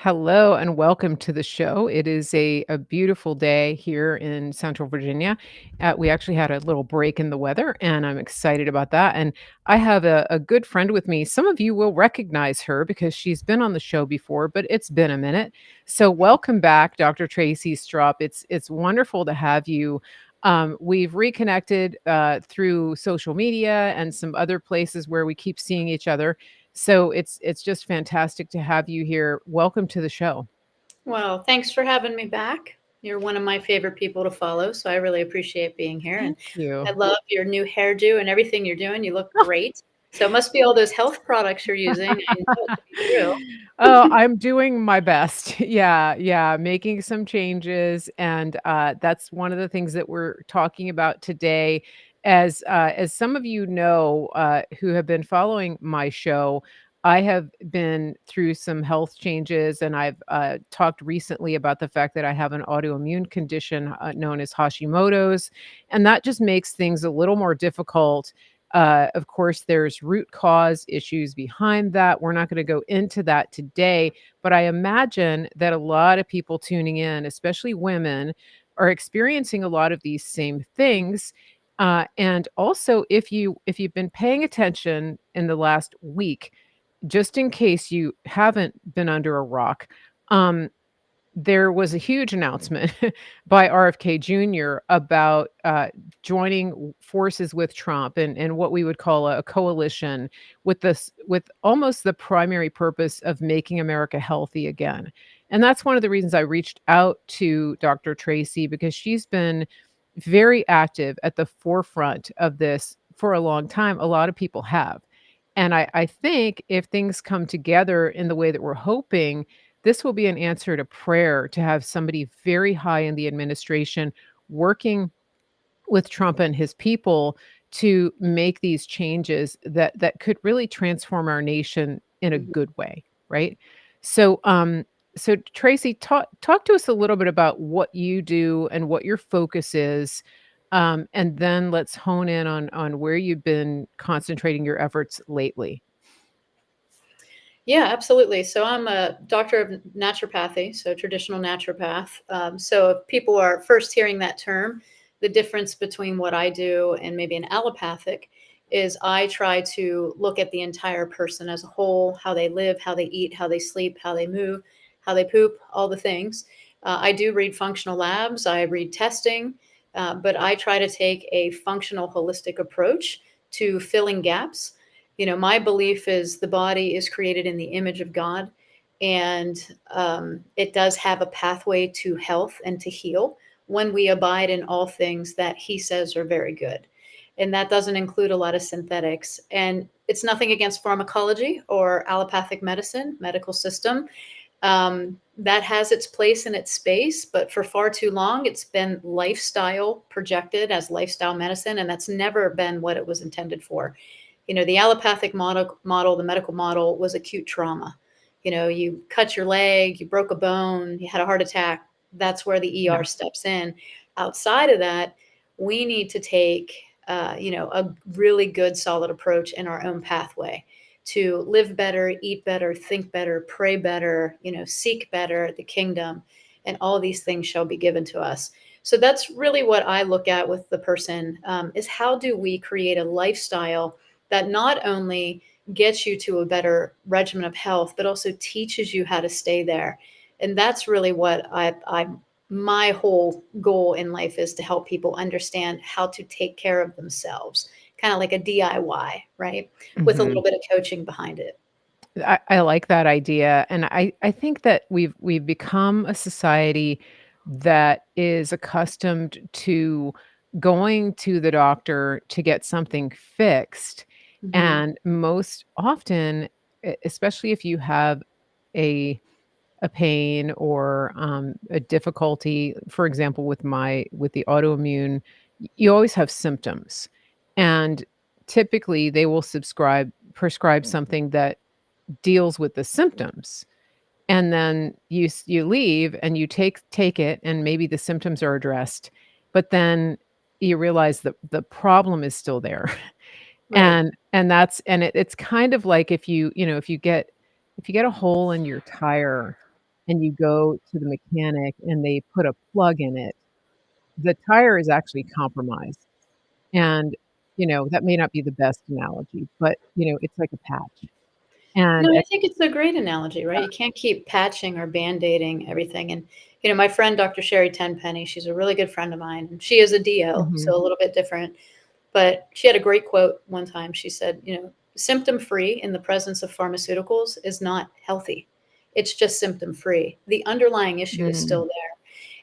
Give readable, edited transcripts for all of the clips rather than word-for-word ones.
Hello and welcome to the show. It is a beautiful day here in Central Virginia. We actually had a little break in the weather, and I'm excited about that. And I have a good friend with me. Some of you will recognize her because she's been on the show before, but it's been a minute. So welcome back, Dr. Tracy Strupp. It's wonderful to have you. We've reconnected through social media and some other places where we keep seeing each other. So it's just fantastic to have you here. Welcome to the show. Well, thanks for having me back. You're one of my favorite people to follow, so I really appreciate being here. And Thank you. I love your new hairdo and everything you're doing. You look great. So it must be all those health products you're using. I know it to be true. Oh, I'm doing my best. Yeah, yeah, making some changes, and that's one of the things that we're talking about today. As some of you know, who have been following my show, I have been through some health changes, and I've talked recently about the fact that I have an autoimmune condition known as Hashimoto's, and that just makes things a little more difficult. Of course, there's root cause issues behind that. We're not going to go into that today, but I imagine that a lot of people tuning in, especially women, are experiencing a lot of these same things. And also, if you've been paying attention in the last week, just in case you haven't been under a rock, um, there was a huge announcement by RFK Jr. about joining forces with Trump and what we would call a coalition with almost the primary purpose of making America healthy again. And that's one of the reasons I reached out to Dr. Tracy, because she's been very active at the forefront of this for a long time. A lot of people have. And I think if things come together in the way that we're hoping, this will be an answer to prayer to have somebody very high in the administration working with Trump and his people to make these changes that could really transform our nation in a Mhm. good way, right? So, so Tracy, talk to us a little bit about what you do and what your focus is, and then let's hone in on where you've been concentrating your efforts lately. Yeah, absolutely. So I'm a doctor of naturopathy, so traditional naturopath. So if people are first hearing that term, the difference between what I do and maybe an allopathic is I try to look at the entire person as a whole, how they live, how they eat, how they sleep, how they move, how they poop, all the things. I do read functional labs, I read testing, but I try to take a functional, holistic approach to filling gaps. My belief is the body is created in the image of God, and it does have a pathway to health and to heal when we abide in all things that He says are very good. And that doesn't include a lot of synthetics. And it's nothing against pharmacology or allopathic medicine, medical system. That has its place in its space, but for far too long, it's been lifestyle projected as lifestyle medicine, and that's never been what it was intended for. The allopathic model, the medical model was acute trauma. You cut your leg, you broke a bone, you had a heart attack. That's where the Yeah. ER steps in. Outside of that, we need to take, a really good, solid approach in our own pathway to live better, eat better, think better, pray better, seek better the kingdom, and all these things shall be given to us. So that's really what I look at with the person, is how do we create a lifestyle that not only gets you to a better regimen of health, but also teaches you how to stay there. And that's really what my whole goal in life is, to help people understand how to take care of themselves, kind of like a DIY, right? With a Mhm. little bit of coaching behind it. I like that idea, and I think that we've become a society that is accustomed to going to the doctor to get something fixed, Hmm. and most often, especially if you have a a pain or a difficulty, for example, with the autoimmune, you always have symptoms, and typically they will subscribe prescribe something that deals with the symptoms, and then you leave and you take it, and maybe the symptoms are addressed, but then you realize that the problem is still there. Right. It's kind of like if you get a hole in your tire, and you go to the mechanic and they put a plug in it, the tire is actually compromised. And, that may not be the best analogy, but, it's like a patch. No, And I think it's a great analogy, right? You can't keep patching or band-aiding everything, and, my friend Dr. Sherry Tenpenny, she's a really good friend of mine, and she is a DO, Mhm, so a little bit different, but she had a great quote one time. She said, "Symptom-free in the presence of pharmaceuticals is not healthy. It's just symptom-free. The underlying issue is mm, still there."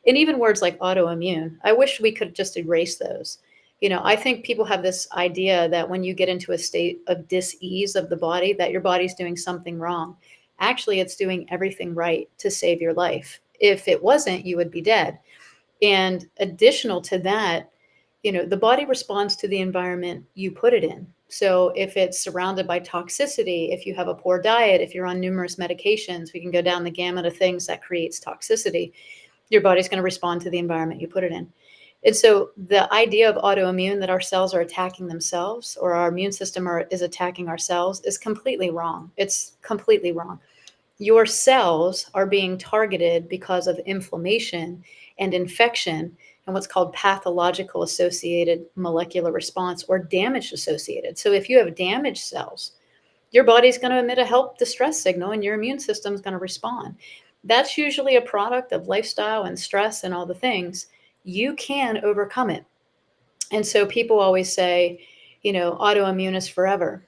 And even words like autoimmune, I wish we could just erase those. I think people have this idea that when you get into a state of dis-ease of the body, that your body's doing something wrong. Actually, it's doing everything right to save your life. If it wasn't, you would be dead. And additional to that, the body responds to the environment you put it in. So if it's surrounded by toxicity, if you have a poor diet, if you're on numerous medications, we can go down the gamut of things that creates toxicity. Your body's going to respond to the environment you put it in. And so the idea of autoimmune, that our cells are attacking themselves or our immune system is attacking our cells, is completely wrong. It's completely wrong. Your cells are being targeted because of inflammation and infection and what's called pathological associated molecular response, or damage associated. So if you have damaged cells, your body's going to emit a help distress signal and your immune system is going to respond. That's usually a product of lifestyle and stress and all the things. You can overcome it. And so people always say, autoimmune is forever.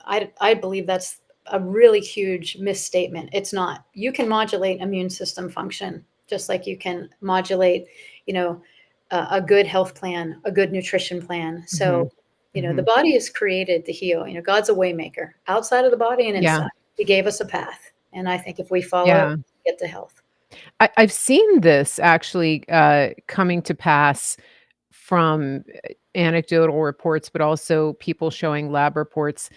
I believe that's a really huge misstatement. It's not. You can modulate immune system function just like you can modulate, you know, a good health plan, a good nutrition plan. So, mhm, the mhm. body is created to heal. God's a waymaker outside of the body and Yeah, inside. He gave us a path, and I think if we follow it, yeah. we get to health. I've seen this actually, coming to pass from, anecdotal reports, but also people showing lab reports.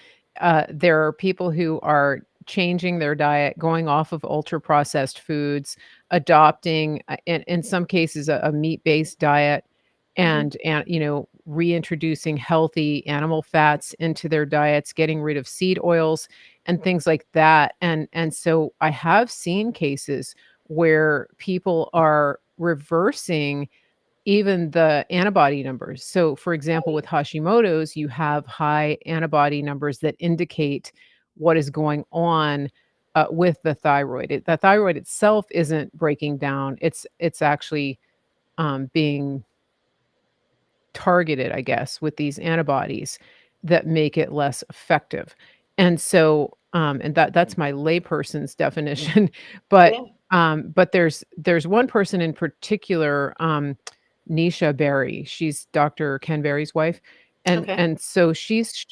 There are people who are changing their diet, going off of ultra-processed foods, adopting, in some cases, a meat-based diet, Mhm. and, reintroducing healthy animal fats into their diets, getting rid of seed oils and things like that, and so I have seen cases where people are reversing even the antibody numbers. So, for example, with Hashimoto's, you have high antibody numbers that indicate what is going on, with the thyroid. The thyroid itself isn't breaking down. It's actually, being targeted, I guess, with these antibodies that make it less effective. And so, and that's my layperson's definition, but, Yeah. there's one person in particular, Nisha Berry, she's Dr. Ken Berry's wife, Okay. and so she's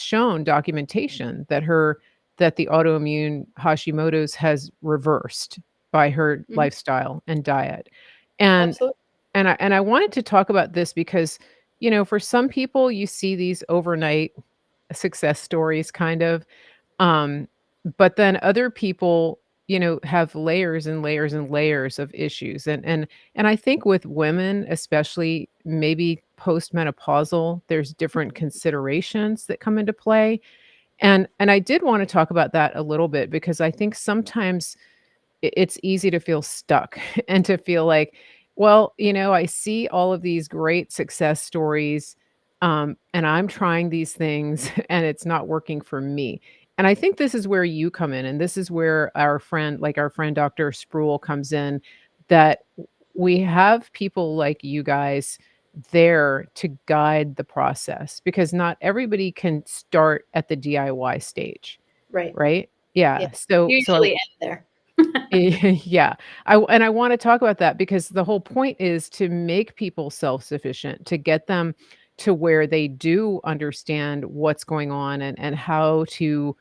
shown documentation that the autoimmune Hashimoto's has reversed by her Mhm. lifestyle and diet. And Absolutely. I wanted to talk about this because, for some people, you see these overnight success stories kind of, um, but then other people, have layers and layers and layers of issues. And I think with women, especially maybe postmenopausal, there's different considerations that come into play. And I did want to talk about that a little bit because I think sometimes it's easy to feel stuck and to feel like, well, I see all of these great success stories, and I'm trying these things and it's not working for me. And I think this is where you come in, and this is where our friend Dr. Sproul comes in, that we have people like you guys there to guide the process because not everybody can start at the DIY stage, Right. right? Yeah. Yeah. So Usually end there. Yeah. I wanna talk about that because the whole point is to make people self-sufficient, to get them to where they do understand what's going on and how to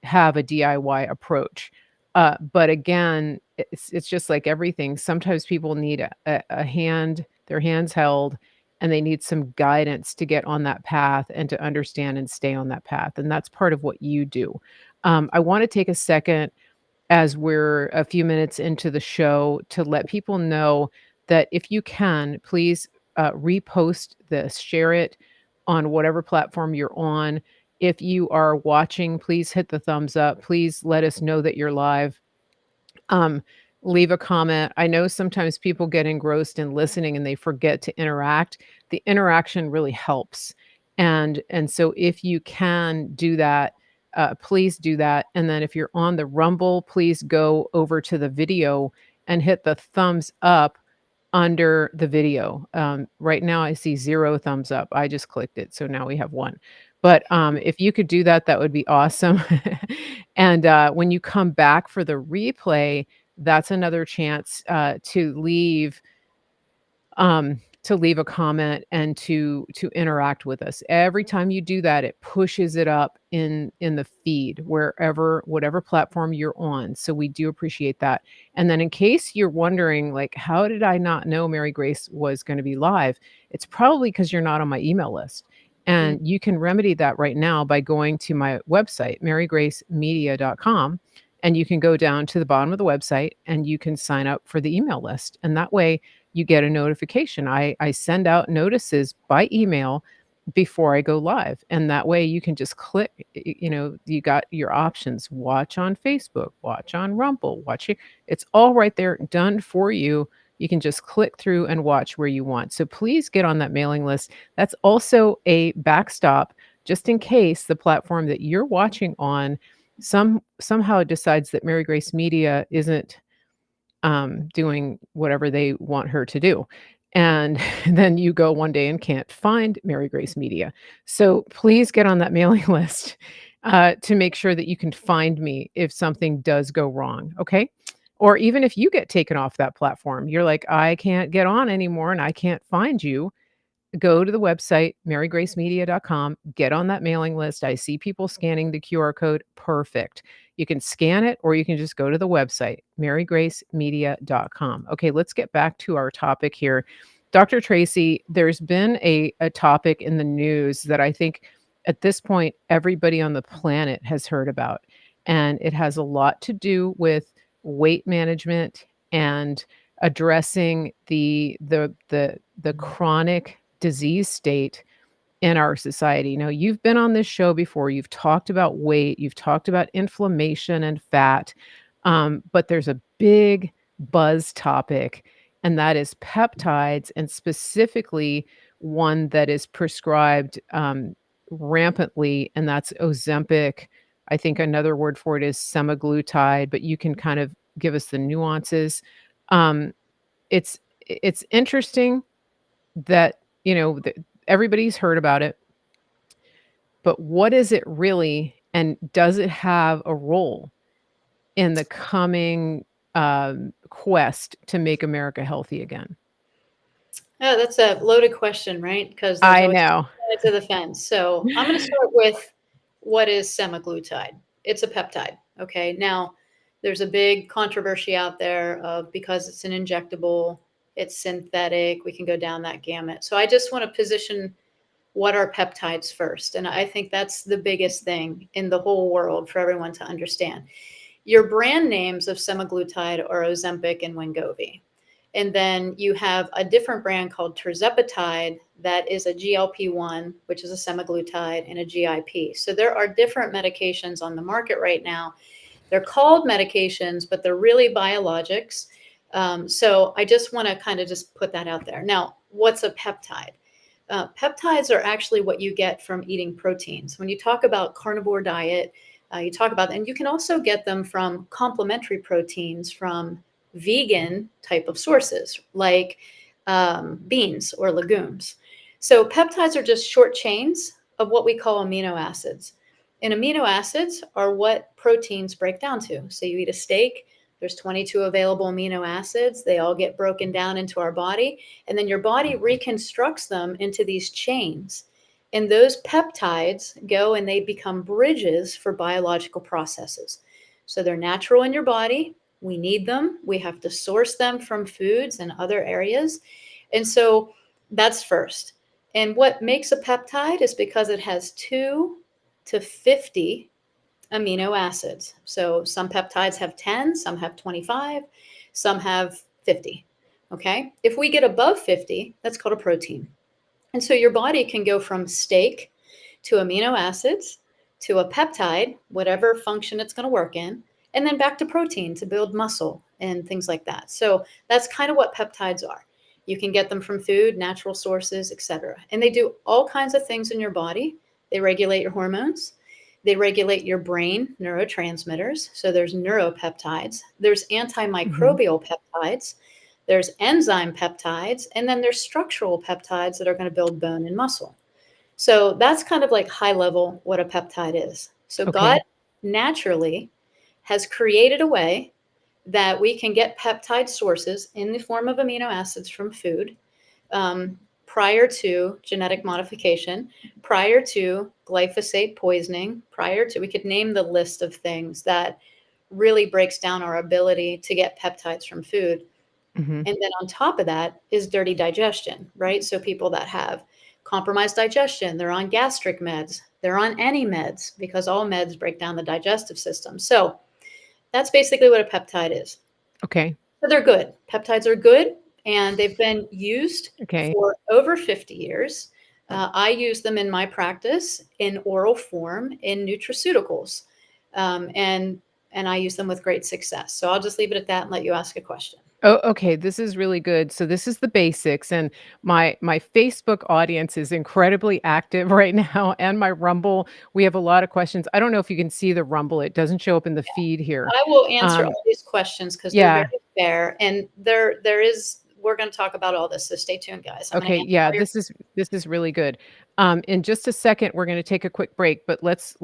have a DIY approach. But again, it's just like everything. Sometimes people need a hand, their hands held, and they need some guidance to get on that path and to understand and stay on that path, and that's part of what you do. I wanna take a second as we're a few minutes into the show to let people know that if you can, please repost this, share it on whatever platform you're on. If you are watching, please hit the thumbs up. Please let us know that you're live. Um, leave a comment. I know sometimes people get engrossed in listening and they forget to interact. The interaction really helps. And so if you can do that, please do that. And then if you're on the Rumble, please go over to the video and hit the thumbs up under the video. Right now I see 0 thumbs up. I just clicked it, so now we have 1. But, if you could do that, that would be awesome. And, when you come back for the replay, that's another chance, to leave a comment and to interact with us. Every time you do that, it pushes it up in the feed wherever whatever platform you're on. So we do appreciate that. And then in case you're wondering like how did I not know Mary Grace was going to be live? It's probably because you're not on my email list. Mm, And you can remedy that right now by going to my website, marygracemedia.com, and you can go down to the bottom of the website and you can sign up for the email list. And that way you get a notification. I send out notices by email before I go live, and that way you can just click, you got your options, watch on Facebook, watch on Rumble, watch it. It's all right there done for you. You can just click through and watch where you want. So please get on that mailing list. That's also a backstop just in case the platform that you're watching on somehow decides that Mary Grace Media isn't doing whatever they want her to do. And then you go one day and can't find Mary Grace Media. So please get on that mailing list to make sure that you can find me if something does go wrong. Okay. Or even if you get taken off that platform, you're like, I can't get on anymore and I can't find you. Go to the website, marygracemedia.com, get on that mailing list. I see people scanning the QR code. Perfect. You can scan it or you can just go to the website, marygracemedia.com. Okay, let's get back to our topic here. Dr. Tracy, there's been a topic in the news that I think at this point everybody on the planet has heard about. And it has a lot to do with weight management and addressing the chronic disease state in our society. Now, you've been on this show before. You've talked about weight, you've talked about inflammation and fat, but there's a big buzz topic, and that is peptides, and specifically one that is prescribed rampantly, and that's Ozempic. I think another word for it is semaglutide, but you can kind of give us the nuances. Um, it's interesting that, everybody's heard about it, but what is it really, and does it have a role in the coming, quest to make America healthy again? Yeah, that's a loaded question, right? Because there's I always know. two sides of the fence. So I'm going to start with what is semaglutide? It's a peptide. Okay. Now, there's a big controversy out there of because it's an injectable, it's synthetic. We can go down that gamut. So I just want to position what are peptides first. And I think that's the biggest thing in the whole world for everyone to understand. Your brand names of semaglutide are Ozempic and Wegovy. And then you have a different brand called tirzepatide that is a GLP-1, which is a semaglutide, and a GIP. So there are different medications on the market right now. They're called medications, but they're really biologics. So I just want to kind of just put that out there. Now, what's a peptide? Peptides are actually what you get from eating proteins. When you talk about carnivore diet, you talk about, and you can also get them from complementary proteins from vegan type of sources like beans or legumes. So peptides are just short chains of what we call amino acids. And amino acids are what proteins break down to. So you eat a steak, there's 22 available amino acids. They all get broken down into our body, and then your body reconstructs them into these chains. And those peptides go and they become bridges for biological processes. So they're natural in your body. We need them. We have to source them from foods and other areas. And so that's first. And what makes a peptide is because it has 2 to 50 amino acids. So some peptides have 10, some have 25, some have 50. Okay. If we get above 50, that's called a protein. And so your body can go from steak to amino acids to a peptide, whatever function it's going to work in, and then back to protein to build muscle and things like that. So that's kind of what peptides are. You can get them from food, natural sources, etc. And they do all kinds of things in your body. They regulate your hormones. They regulate your brain neurotransmitters. So there's neuropeptides, there's Mhm. antimicrobial peptides, there's enzyme peptides, and then there's structural peptides that are going to build bone and muscle. So that's kind of like high level what a peptide is. So God Okay. naturally has created a way that we can get peptide sources in the form of amino acids from food, prior to genetic modification, prior to glyphosate poisoning, prior to, we could name the list of things that really breaks down our ability to get peptides from food. Mhm. And then on top of that is dirty digestion, right? So people that have compromised digestion, they're on gastric meds, they're on any meds because all meds break down the digestive system. So that's basically what a peptide is. Okay. So they're good. Peptides are good, and they've been used Okay. for over 50 years. I use them in my practice in oral form in nutraceuticals, um, and and I use them with great success. So I'll just leave it at that and let you ask a question. Oh, okay, this is really good. So this is the basics, and my Facebook audience is incredibly active right now, and my Rumble. We have a lot of questions. I don't know if you can see the Rumble. It doesn't show up in the feed here. I will answer Um, all these questions because they're very yeah. fair, and there is, we're going to talk about all this. So stay tuned, guys. I'm going to Okay, answer yeah, all your. this is really good. In just a second, we're going to take a quick break, but let's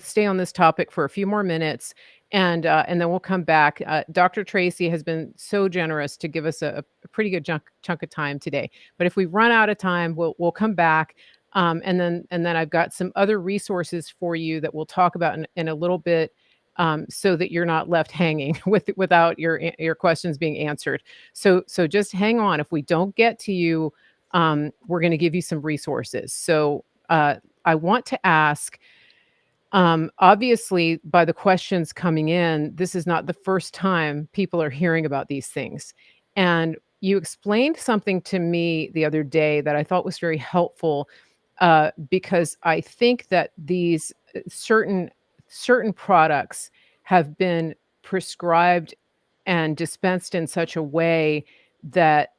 stay on this topic for a few more minutes, and then we'll come back. Dr. Tracy has been so generous to give us a pretty good chunk of time today. But if we run out of time, we'll come back, and then I've got some other resources for you that we'll talk about in a little bit, so that you're not left hanging without your questions being answered. So just hang on. If we don't get to you, we're going to give you some resources. So I want to ask, obviously, by the questions coming in, this is not the first time people are hearing about these things. And you explained something to me the other day that I thought was very helpful, because I think that these certain products have been prescribed and dispensed in such a way that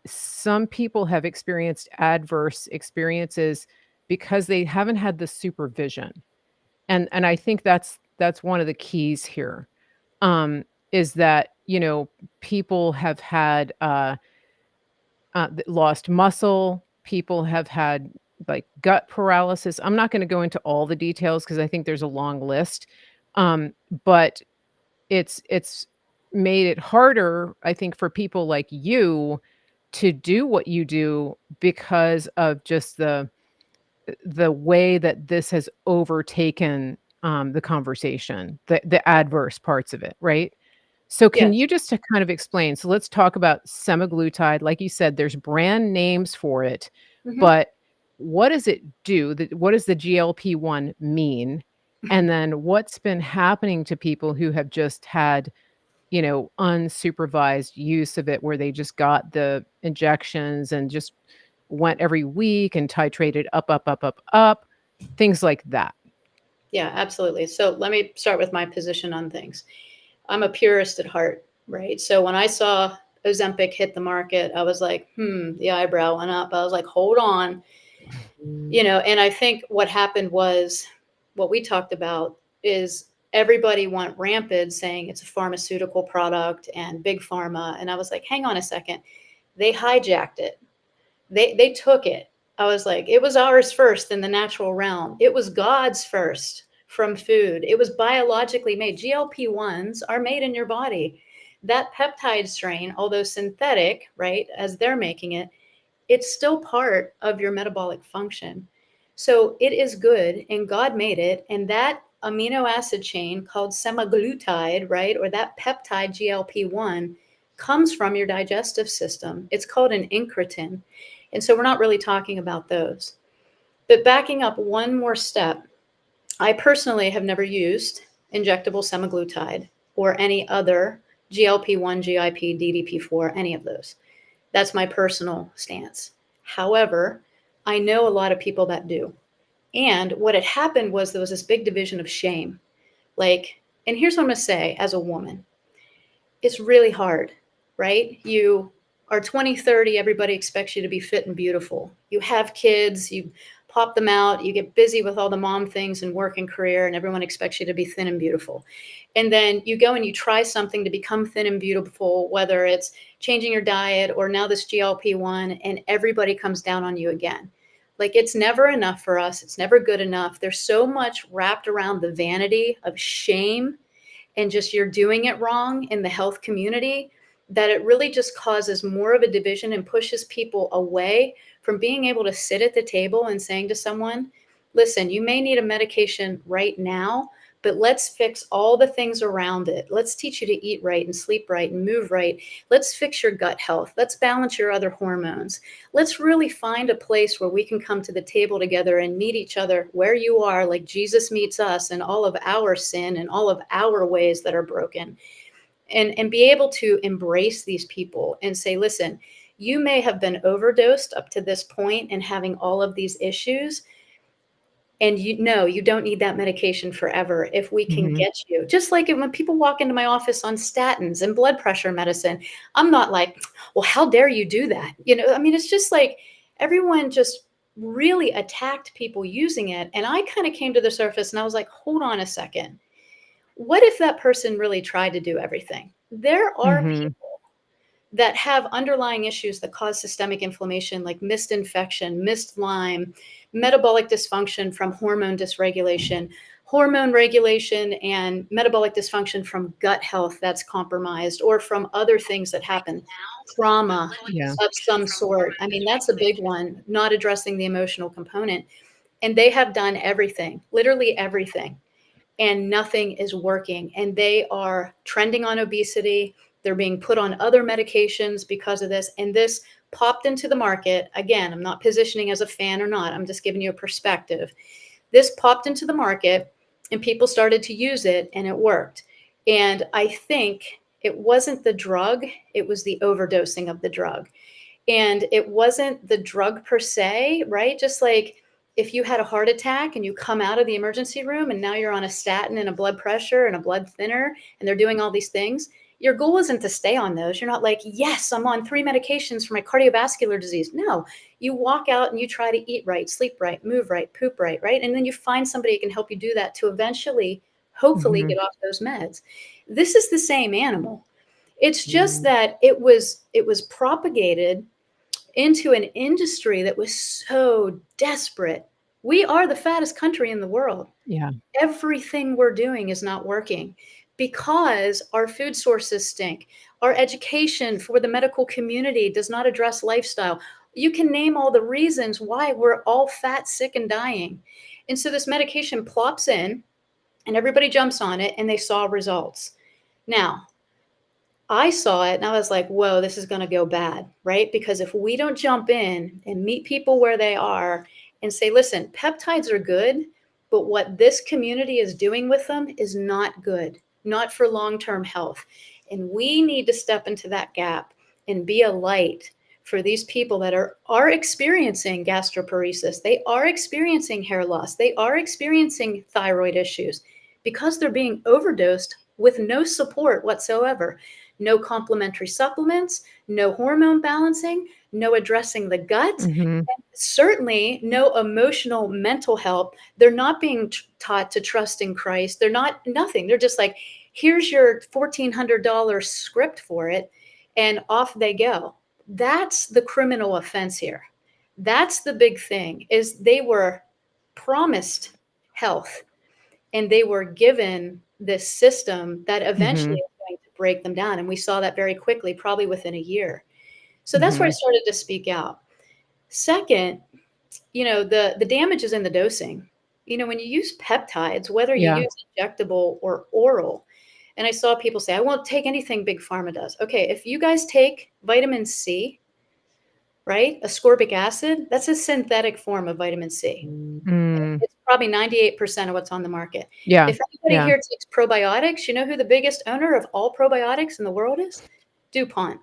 some people have experienced adverse experiences because they haven't had the supervision. And I think that's one of the keys here, is that, people have had, lost muscle, people have had, like, gut paralysis. I'm not gonna go into all the details because I think there's a long list, but it's made it harder, I think, for people like you to do what you do because of just the way that this has overtaken, the conversation, the adverse parts of it, right? So can Yes. you just to kind of explain, so let's talk about semaglutide. Like you said, there's brand names for it, Hmm. but what does it do? What does the GLP-1 mean? And then what's been happening to people who have just had, unsupervised use of it where they just got the injections and just went every week and titrated up, up, up, up, up, things like that. Yeah, absolutely. So let me start with my position on things. I'm a purist at heart, right? So when I saw Ozempic hit the market, I was like, the eyebrow went up. I was like, hold on, and I think what happened was what we talked about is everybody went rampant saying it's a pharmaceutical product and big pharma. And I was like, hang on a second. They hijacked it. They took it. I was like, it was ours first in the natural realm. It was God's first from food. It was biologically made. GLP-1s are made in your body. That peptide strain, although synthetic, right, as they're making it, it's still part of your metabolic function. So it is good, and God made it. And that amino acid chain called semaglutide, right, or that peptide GLP-1 comes from your digestive system. It's called an incretin. And so we're not really talking about those. But backing up one more step, I personally have never used injectable semaglutide or any other GLP-1, GIP, DDP4, any of those. That's my personal stance. However, I know a lot of people that do. And what had happened was there was this big division of shame. Like, And here's what I'm going to say as a woman, it's really hard, right? You are 20, 30, everybody expects you to be fit and beautiful. You have kids, you pop them out, you get busy with all the mom things and work and career, and everyone expects you to be thin and beautiful. And then you go and you try something to become thin and beautiful, whether it's changing your diet or now this GLP-1, and everybody comes down on you again. Like, it's never enough for us. It's never good enough. There's so much wrapped around the vanity of shame and just you're doing it wrong in the health community, that it really just causes more of a division and pushes people away from being able to sit at the table and saying to someone, listen, you may need a medication right now, but let's fix all the things around it. Let's teach you to eat right and sleep right and move right. Let's fix your gut health. Let's balance your other hormones. Let's really find a place where we can come to the table together and meet each other where you are, like Jesus meets us and all of our sin and all of our ways that are broken. And be able to embrace these people and say, listen, you may have been overdosed up to this point and having all of these issues, and you know you don't need that medication forever if we can Mhm. get you. Just like when people walk into my office on statins and blood pressure medicine, I'm not like, well, how dare you do that? I mean, it's just like everyone just really attacked people using it. And I kind of came to the surface and I was like, hold on a second. What if that person really tried to do everything? There are Mhm. people that have underlying issues that cause systemic inflammation, like mist infection, mist Lyme, metabolic dysfunction from hormone dysregulation, hormone regulation, and metabolic dysfunction from gut health that's compromised, or from other things that happen, trauma Yeah. of some sort. I mean, that's a big one, not addressing the emotional component. And they have done everything, literally everything, and nothing is working. And they are trending on obesity. They're being put on other medications because of this. And this popped into the market. Again, I'm not positioning as a fan or not. I'm just giving you a perspective. This popped into the market and people started to use it and it worked. And I think it wasn't the drug, it was the overdosing of the drug. And it wasn't the drug per se, right? Just like if you had a heart attack and you come out of the emergency room and now you're on a statin and a blood pressure and a blood thinner and they're doing all these things, your goal isn't to stay on those. You're not like, yes, I'm on 3 medications for my cardiovascular disease. No, you walk out and you try to eat right, sleep right, move right, poop right, right? And then you find somebody who can help you do that to eventually, hopefully, Mhm. get off those meds. This is the same animal. It's just Mm. that it was propagated into an industry that was so desperate. We are the fattest country in the world. Yeah. Everything we're doing is not working because our food sources stink. Our education for the medical community does not address lifestyle. You can name all the reasons why we're all fat, sick, and dying. And so this medication plops in and everybody jumps on it and they saw results. Now, I saw it and I was like, whoa, this is going to go bad, right? Because if we don't jump in and meet people where they are and say, listen, peptides are good, but what this community is doing with them is not good, not for long term health. And we need to step into that gap and be a light for these people that are experiencing gastroparesis. They are experiencing hair loss. They are experiencing thyroid issues because they're being overdosed with no support whatsoever. No complementary supplements, no hormone balancing, no addressing the gut, Mhm. certainly no emotional mental help. They're not being taught to trust in Christ. They're not nothing. They're just like, here's your $1,400 script for it, and off they go. That's the criminal offense here. That's the big thing is they were promised health and they were given this system that eventually Mhm. is going to break them down. And we saw that very quickly, probably within a year. So that's where I Mhm. started to speak out. Second, the damage is in the dosing. When you use peptides, whether you Yeah. use injectable or oral, and I saw people say, I won't take anything Big Pharma does. Okay, if you guys take vitamin C, right, ascorbic acid, that's a synthetic form of vitamin C. Mm. It's probably 98% of what's on the market. Yeah. If anybody Yeah. here takes probiotics, you know who the biggest owner of all probiotics in the world is? DuPont.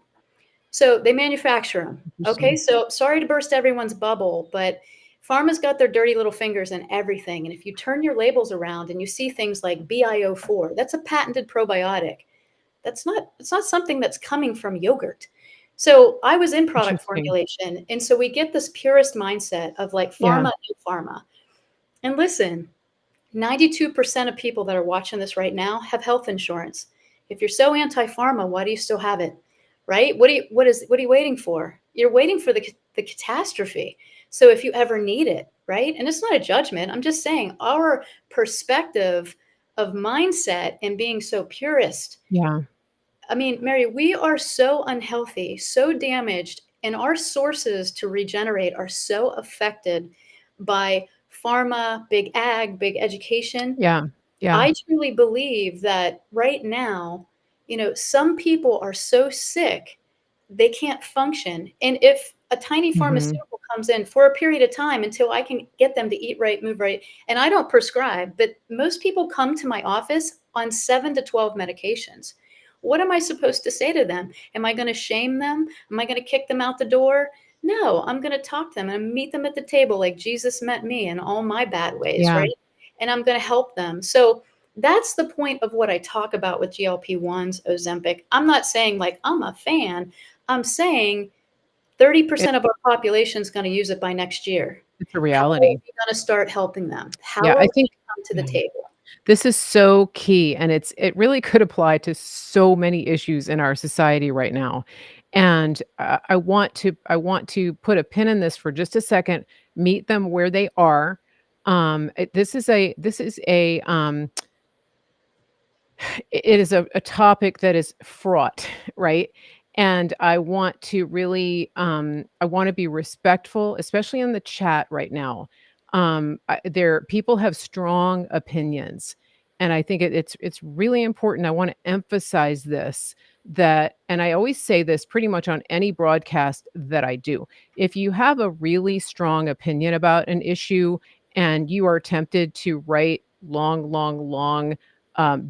So they manufacture them. Okay, Interesting. so sorry to burst everyone's bubble, but Pharma's got their dirty little fingers in everything. And if you turn your labels around and you see things like BIO4, that's a patented probiotic. It's not something that's coming from yogurt. So I was in product Interesting. formulation, and so we get this purist mindset of like Yeah. pharma, no pharma. And listen, 92% of people that are watching this right now have health insurance. If you're so anti-pharma, why do you still have it? Right? What are you waiting for? You're waiting for the catastrophe. So if you ever need it, right? And it's not a judgment. I'm just saying our perspective of mindset and being so purist. Yeah. I mean, Mary, we are so unhealthy, so damaged, and our sources to regenerate are so affected by pharma, big ag, big education. Yeah. Yeah. I truly believe that right now, some people are so sick they can't function. And if a tiny Mhm. pharmaceutical comes in for a period of time until I can get them to eat right, move right, and I don't prescribe, but most people come to my office on 7 to 12 medications. What am I supposed to say to them? Am I going to shame them? Am I going to kick them out the door? No, I'm going to talk to them and meet them at the table like Jesus met me in all my bad ways, Yeah. right? And I'm going to help them. So that's the point of what I talk about with GLP-1s, Ozempic. I'm not saying like I'm a fan. I'm saying It 30% of our population is going to use it by next year. it's a How are reality. we going to start helping them? How Yeah, are I we think going to come to the yeah. table? This is so key, and it really could apply to so many issues in our society right now. And I want to put a pin in this for just a second, meet them where they are. This is a it is a topic that is fraught, right? And I want to really, I want to be respectful, especially in the chat right now. There, people have strong opinions, and I think it's really important. I want to emphasize this that, and I always say this pretty much on any broadcast that I do. If you have a really strong opinion about an issue, and you are tempted to write long, long, long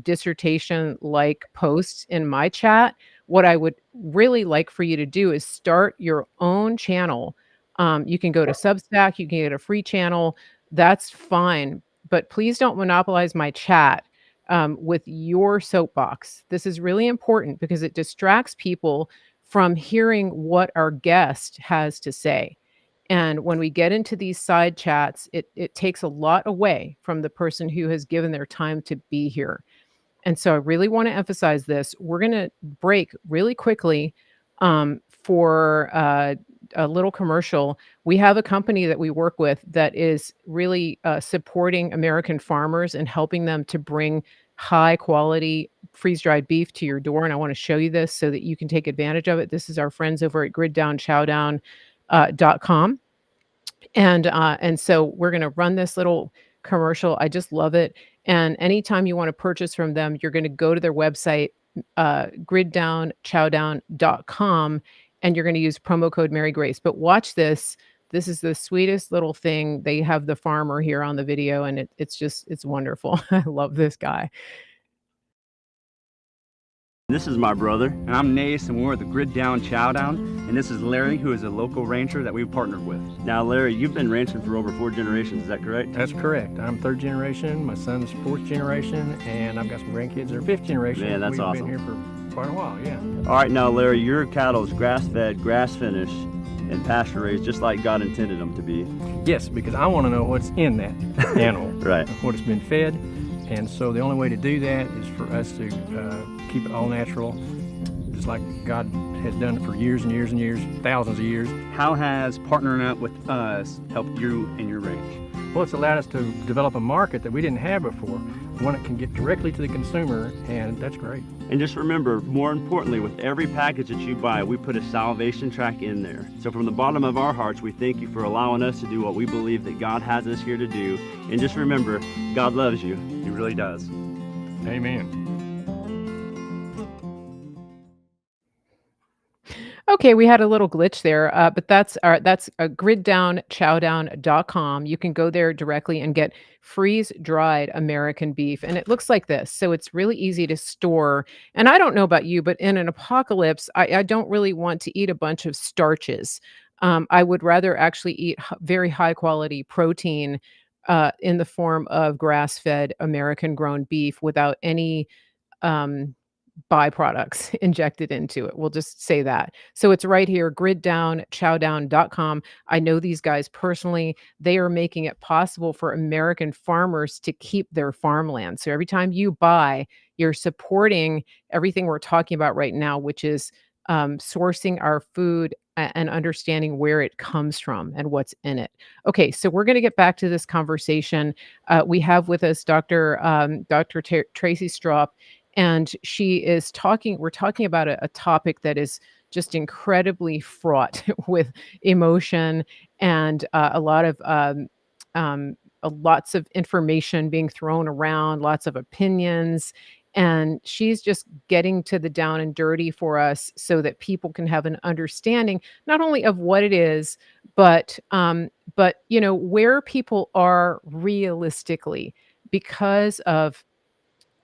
dissertation like posts in my chat, what I would really like for you to do is start your own channel. You can go to Substack, you can get a free channel. That's fine. But please don't monopolize my chat with your soapbox. This is really important because it distracts people from hearing what our guest has to say. And when we get into these side chats, it takes a lot away from the person who has given their time to be here. And so I really want to emphasize this. We're going to break really quickly for a little commercial. We have a company that we work with that is really supporting American farmers and helping them to bring high quality freeze dried beef to your door. And I want to show you this so that you can take advantage of it. This is our friends over at griddownchowdown.com. And so we're gonna run this little commercial. I just love it, and anytime you wanna purchase from them, you're gonna go to their website, griddownchowdown.com, and you're gonna use promo code Mary Grace. But watch this. This is the sweetest little thing. They have the farmer here on the video, and it's wonderful. I love this guy. This is my brother. And I'm Nace, and we're at the Grid Down Chowdown. And this is Larry, who is a local rancher that we've partnered with. Now, Larry, you've been ranching for over 4 generations, is that correct? That's correct. I'm third generation, my son's fourth generation, and I've got some grandkids that are fifth generation. Man, that's We've awesome. been here for quite a while, yeah. All right, now, Larry, your cattle is grass-fed, grass-finished, and pasture-raised, just like God intended them to be. Yes, because I want to know what's in that animal, Right. what it's been fed, and so the only way to do that is for us to keep it all natural, just like God has done it for years and years and years, thousands of years. How has partnering up with us helped you and your ranch? Well, it's allowed us to develop a market that we didn't have before, one that can get directly to the consumer, and that's great. And just remember, more importantly, with every package that you buy, we put a salvation track in there. So from the bottom of our hearts, we thank you for allowing us to do what we believe that God has us here to do. And just remember, God loves you. He really does. Amen. Okay, we had a little glitch there, but that's griddownchowdown.com. You can go there directly and get freeze-dried American beef, and it looks like this. So it's really easy to store. And I don't know about you, but in an apocalypse, I don't really want to eat a bunch of starches. I would rather actually eat very high quality protein in the form of grass fed American grown beef without any um, byproducts injected into it. We'll just say that. So it's right here, griddown chowdown.com. I know these guys personally. They are making it possible for American farmers to keep their farmland. So every time you buy, you're supporting everything we're talking about right now, which is sourcing our food and understanding where it comes from and what's in it. Okay, so we're going to get back to this conversation. We have with us Dr. Tracy Straup, and she is talking we're talking about a topic that is just incredibly fraught with emotion and lots of information being thrown around, lots of opinions, and she's just getting to the down and dirty for us so that people can have an understanding not only of what it is, but where people are realistically because of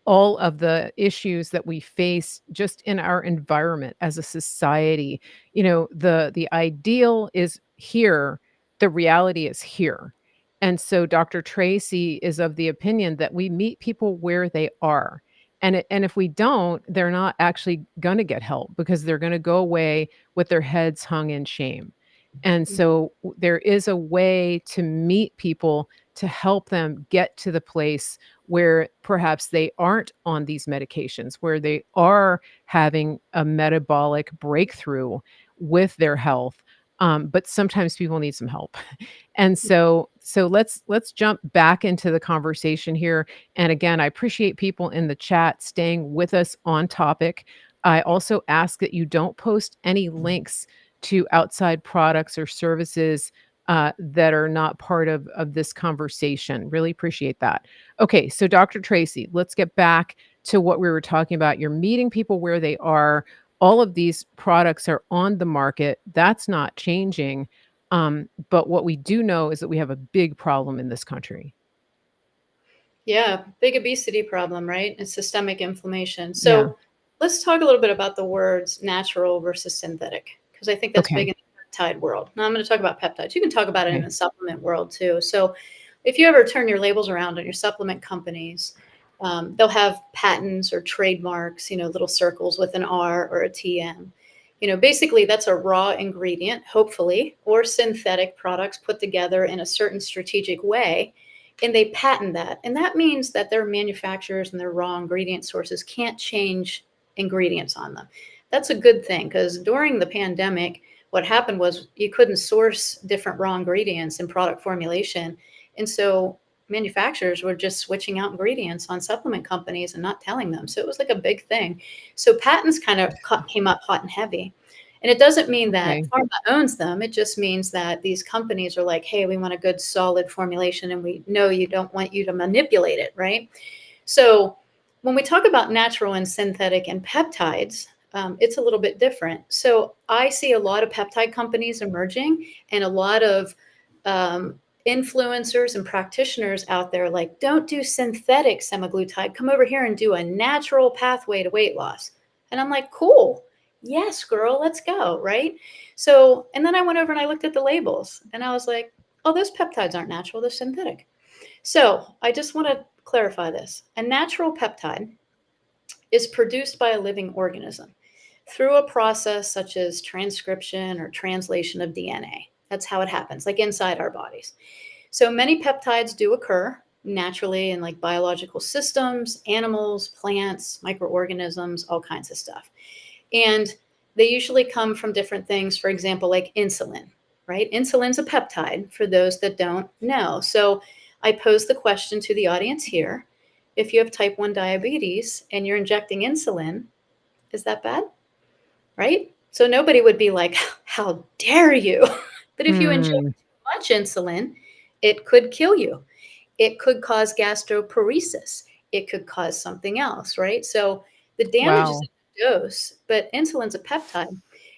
all of the issues that we face just in our environment as a society. The ideal is here, the reality is here. And so Dr. Tracy is of the opinion that we meet people where they are. And if we don't, they're not actually going to get help because they're going to go away with their heads hung in shame. And so there is a way to meet people to help them get to the place where perhaps they aren't on these medications, where they are having a metabolic breakthrough with their health. But sometimes people need some help. And so let's jump back into the conversation here. And again, I appreciate people in the chat staying with us on topic. I also ask that you don't post any links to outside products or services that are not part of this conversation. Really appreciate that. Okay, so Dr. Tracy, let's get back to what we were talking about. You're meeting people where they are. All of these products are on the market. That's not changing. But what we do know is that we have a big problem in this country. Yeah, big obesity problem, right? And systemic inflammation. Yeah. So let's talk a little bit about the words natural versus synthetic, because I think that's big Okay. in the peptide world. Now I'm going to talk about peptides. You can talk about it in Okay. the supplement world too. So if you ever turn your labels around on your supplement companies, they'll have patents or trademarks, little circles with an R or a TM. Basically that's a raw ingredient, hopefully, or synthetic products put together in a certain strategic way, and they patent that. And that means that their manufacturers and their raw ingredient sources can't change ingredients on them. That's a good thing, because during the pandemic, what happened was you couldn't source different raw ingredients in product formulation. And so manufacturers were just switching out ingredients on supplement companies and not telling them. So it was like a big thing. So patents kind of came up hot and heavy. And it doesn't mean that Okay. pharma owns them. It just means that these companies are like, hey, we want a good solid formulation and we know you don't want you to manipulate it, right? So when we talk about natural and synthetic and peptides, it's a little bit different. So I see a lot of peptide companies emerging and a lot of influencers and practitioners out there like, don't do synthetic semaglutide. Come over here and do a natural pathway to weight loss. And I'm like, cool. Yes, girl, let's go. Right. So, and then I went over and I looked at the labels and I was like, oh, those peptides aren't natural, they're synthetic. So I just want to clarify this. A natural peptide is produced by a living organism through a process such as transcription or translation of DNA. That's how it happens, like inside our bodies. So many peptides do occur naturally in like biological systems, animals, plants, microorganisms, all kinds of stuff. And they usually come from different things, for example, like insulin, right? Insulin's a peptide for those that don't know. So I pose the question to the audience here. If you have type 1 diabetes and you're injecting insulin, is that bad? Right? So nobody would be like, how dare you? But if you inject Hmm. too much insulin, it could kill you. It could cause gastroparesis. It could cause something else, right? So the damage is Wow. in the dose, but insulin's a peptide.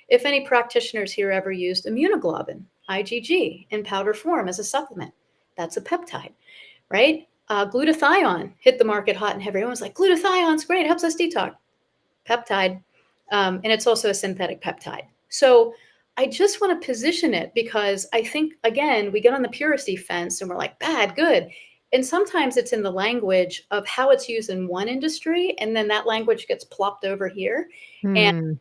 If any practitioners here ever used immunoglobulin, IgG, in powder form as a supplement, that's a peptide, right? Glutathione hit the market hot and heavy. Everyone was like, glutathione's great, helps us detox. Peptide. And it's also a synthetic peptide. So I just want to position it because I think, again, we get on the purity fence and we're like, bad, good. And sometimes it's in the language of how it's used in one industry, and then that language gets plopped over here. And Hmm.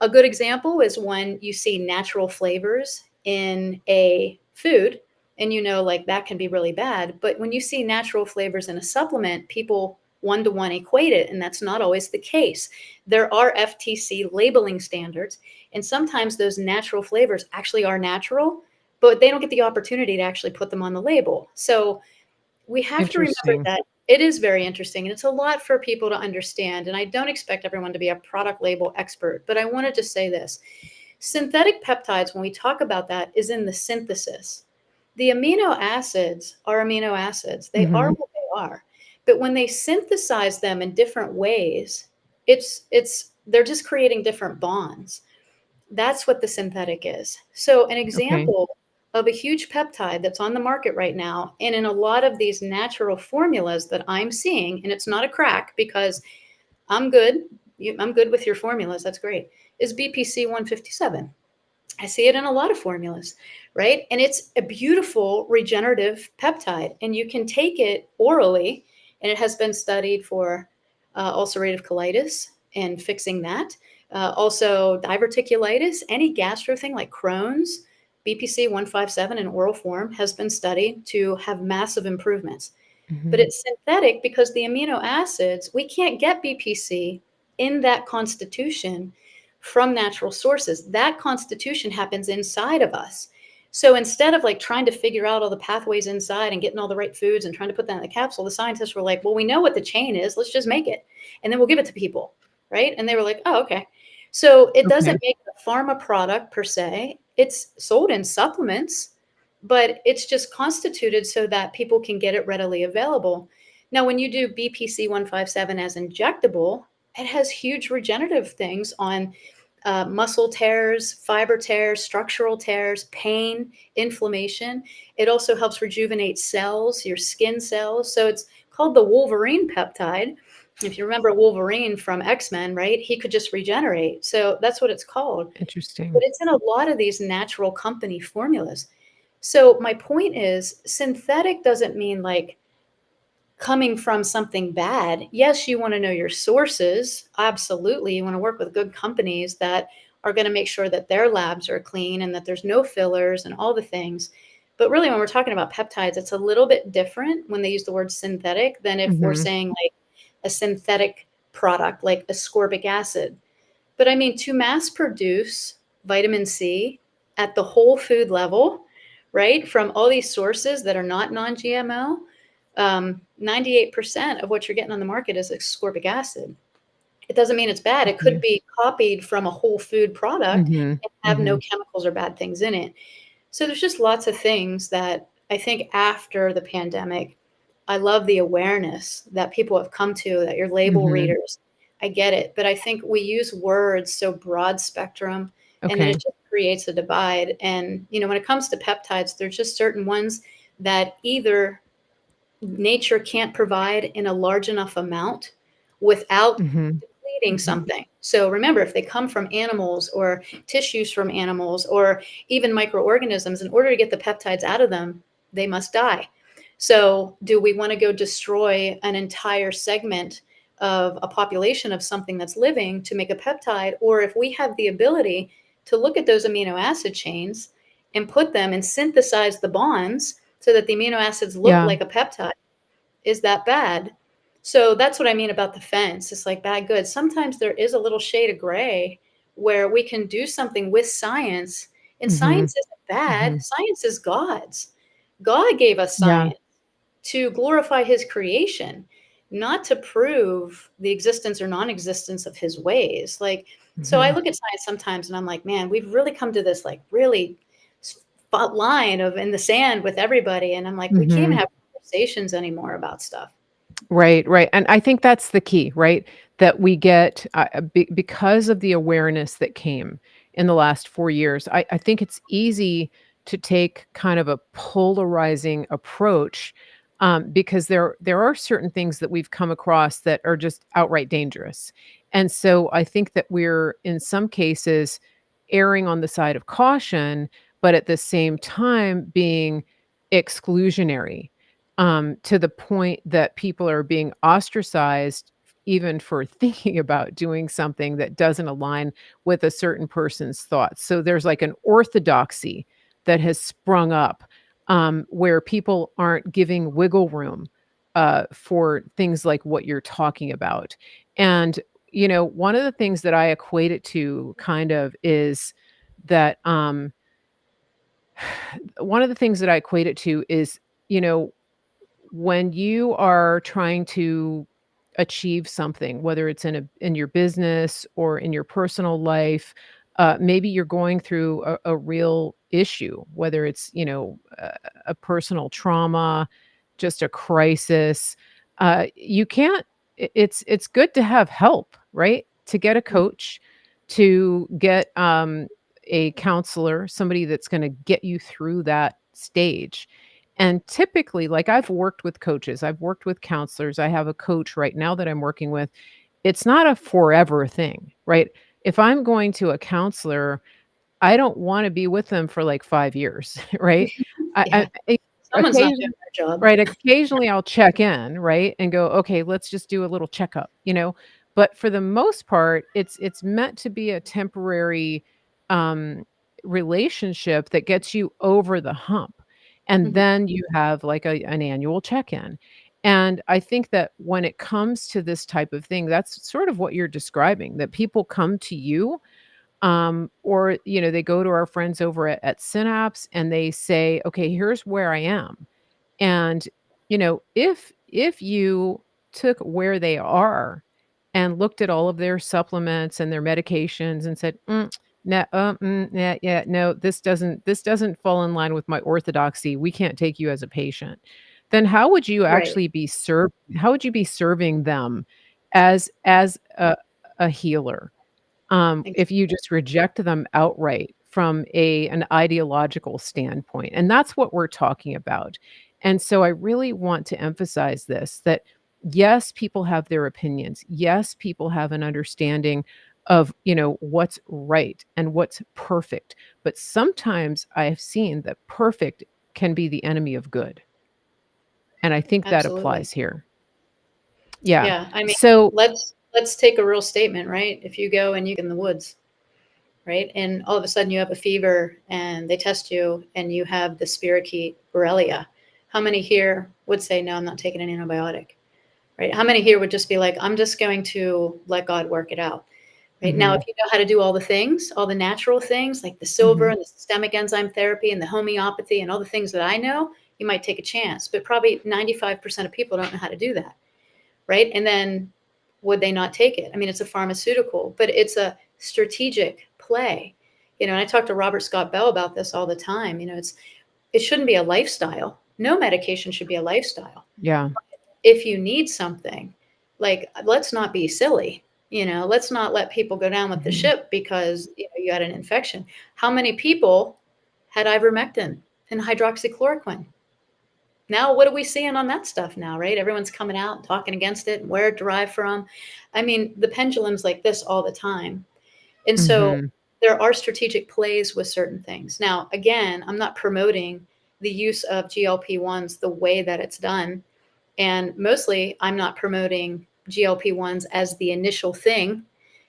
a good example is when you see natural flavors in a food, and like that can be really bad. But when you see natural flavors in a supplement, people one-to-one equate it, and that's not always the case. There are FTC labeling standards, and sometimes those natural flavors actually are natural, but they don't get the opportunity to actually put them on the label. So we have to remember Interesting. that it is very interesting and it's a lot for people to understand. And I don't expect everyone to be a product label expert, but I wanted to say this. Synthetic peptides, when we talk about that, is in the synthesis. The amino acids are amino acids. They are Hmm. what they are. But when they synthesize them in different ways, it's they're just creating different bonds. That's what the synthetic is. So, an Okay. example of a huge peptide that's on the market right now, and in a lot of these natural formulas that I'm seeing, and it's not a crack because I'm good. I'm good with your formulas. That's great. Is BPC 157. I see it in a lot of formulas, right? And it's a beautiful regenerative peptide, and you can take it orally, and it has been studied for ulcerative colitis and fixing that. Also, diverticulitis, any gastro thing like Crohn's, BPC 157 in oral form has been studied to have massive improvements. But Hmm. it's synthetic because the amino acids, we can't get BPC in that constitution from natural sources. That constitution happens inside of us. So instead of like trying to figure out all the pathways inside and getting all the right foods and trying to put that in the capsule, the scientists were like, well, we know what the chain is. Let's just make it. And then we'll give it to people. Right. And they were like, oh, okay. So it Okay. doesn't make a pharma product per se. It's sold in supplements, but it's just constituted so that people can get it readily available. Now, when you do BPC 157 as injectable, it has huge regenerative things on muscle tears, fiber tears, structural tears, pain, inflammation. It also helps rejuvenate cells, your skin cells. So it's called the Wolverine peptide. If you remember Wolverine from X-Men, right? He could just regenerate. So that's what it's called. But Interesting. it's in a lot of these natural company formulas. So my point is synthetic doesn't mean like coming from something bad. Yes, you want to know your sources. Absolutely. You want to work with good companies that are going to make sure that their labs are clean and that there's no fillers and all the things. But really, when we're talking about peptides, it's a little bit different when they use the word synthetic than if we're Hmm. saying like a synthetic product like ascorbic acid. But I mean, to mass produce vitamin C at the whole food level, right, from all these sources that are not non GMO, 98% of what you're getting on the market is ascorbic acid. It doesn't mean it's bad. It could Okay. be copied from a whole food product Hmm. and have no Hmm. chemicals or bad things in it. So there's just lots of things that I think after the pandemic, I love the awareness that people have come to, that you're label Hmm. readers. I get it. But I think we use words so broad spectrum, and then it Okay. just creates a divide. And, when it comes to peptides, there's just certain ones that either nature can't provide in a large enough amount without Hmm. depleting Hmm. something. So remember, if they come from animals or tissues from animals or even microorganisms, in order to get the peptides out of them, they must die. So do we want to go destroy an entire segment of a population of something that's living to make a peptide? Or if we have the ability to look at those amino acid chains and put them and synthesize the bonds so that the amino acids look Yeah. like a peptide, is that bad? So that's what I mean about the fence. It's like bad, good. Sometimes there is a little shade of gray where we can do something with science, and Hmm. science isn't bad. Hmm. Science is God's. God gave us Yeah. science to glorify his creation, not to prove the existence or non-existence of his ways. Like, so I Hmm. look at science sometimes and I'm like, man, we've really come to this like really spot line of in the sand with everybody. And I'm like, we can't even Hmm. have conversations anymore about stuff. Right, right, and I think that's the key, right? That we get, because of the awareness that came in the last 4 years, I think it's easy to take kind of a polarizing approach, because there are certain things that we've come across that are just outright dangerous, and so I think that we're, in some cases, erring on the side of caution, but at the same time being exclusionary, to the point that people are being ostracized even for thinking about doing something that doesn't align with a certain person's thoughts. So there's like an orthodoxy that has sprung up, where people aren't giving wiggle room for things like what you're talking about. And, one of the things that I equate it to kind of is that, one of the things that I equate it to is, you know, when you are trying to achieve something, whether it's in your business or in your personal life, maybe you're going through a real issue, whether it's a personal trauma, just a crisis. You can't. It's good to have help, right? To get a coach, to get a counselor, somebody that's going to get you through that stage. And typically, like I've worked with coaches, I've worked with counselors. I have a coach right now that I'm working with. It's not a forever thing, right? If I'm going to a counselor, I don't want to be with them for like 5 years, right? Yeah. I Someone's not doing occasion their job. right, occasionally I'll check in, right, and go, "Okay, let's just do a little checkup." But for the most part, it's meant to be a temporary, um, relationship that gets you over the hump, and Mhm. then you have, like, an annual check-in, and I think that when it comes to this type of thing, that's sort of what you're describing, that people come to you, or they go to our friends over at Synapse and they say, "Okay, here's where I am." And, if you took where they are and looked at all of their supplements and their medications and said, no, yeah, yeah, no, this doesn't fall in line with my orthodoxy. We can't take you as a patient. Then how would you Right. actually be served? How would you be serving them as a healer? If you just reject them outright from an ideological standpoint, and that's what we're talking about. And so I really want to emphasize this, that yes, people have their opinions. Yes, people have an understanding of, what's right and what's perfect. But sometimes I have seen that perfect can be the enemy of good. And I think that Absolutely. applies here. Yeah. Yeah. I mean, So, let's take a real statement, right? If you go and you in the woods, right? And all of a sudden you have a fever and they test you and you have the spirochete Borrelia. How many here would say, no, I'm not taking an antibiotic, right? How many here would just be like, I'm just going to let God work it out, right? Now, if mhm, you know how to do all the things, all the natural things like the silver mhm, and the systemic enzyme therapy and the homeopathy and all the things that I know, you might take a chance, but probably 95% of people don't know how to do that, right? And then would they not take it? I mean, it's a pharmaceutical, but it's a strategic play. And I talk to Robert Scott Bell about this all the time. It shouldn't be a lifestyle. No medication should be a lifestyle. yeah, If you need something, like let's not be silly. Let's not let people go down with the mhm, ship because you had an infection. How many people had ivermectin and hydroxychloroquine? Now, what are we seeing on that stuff now, right? Everyone's coming out and talking against it and where it derived from. I mean, the pendulum's like this all the time. And so mhm, there are strategic plays with certain things. Now, again, I'm not promoting the use of GLP-1s the way that it's done. And mostly, I'm not promoting GLP-1s as the initial thing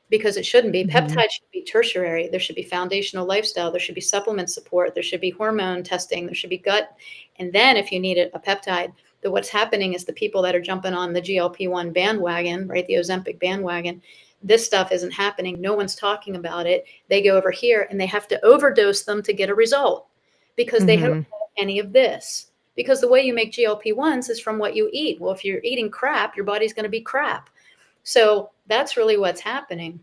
because it shouldn't be. mhm, Peptides should be tertiary. There should be foundational lifestyle. There should be supplement support. There should be hormone testing. There should be gut. And then if you need a peptide, what's happening is the people that are jumping on the GLP-1 bandwagon, right, the Ozempic bandwagon, this stuff isn't happening. No one's talking about it. They go over here and they have to overdose them to get a result because they haven't mhm, had any of this. Because the way you make GLP-1s is from what you eat. Well, if you're eating crap, your body's going to be crap. So that's really what's happening.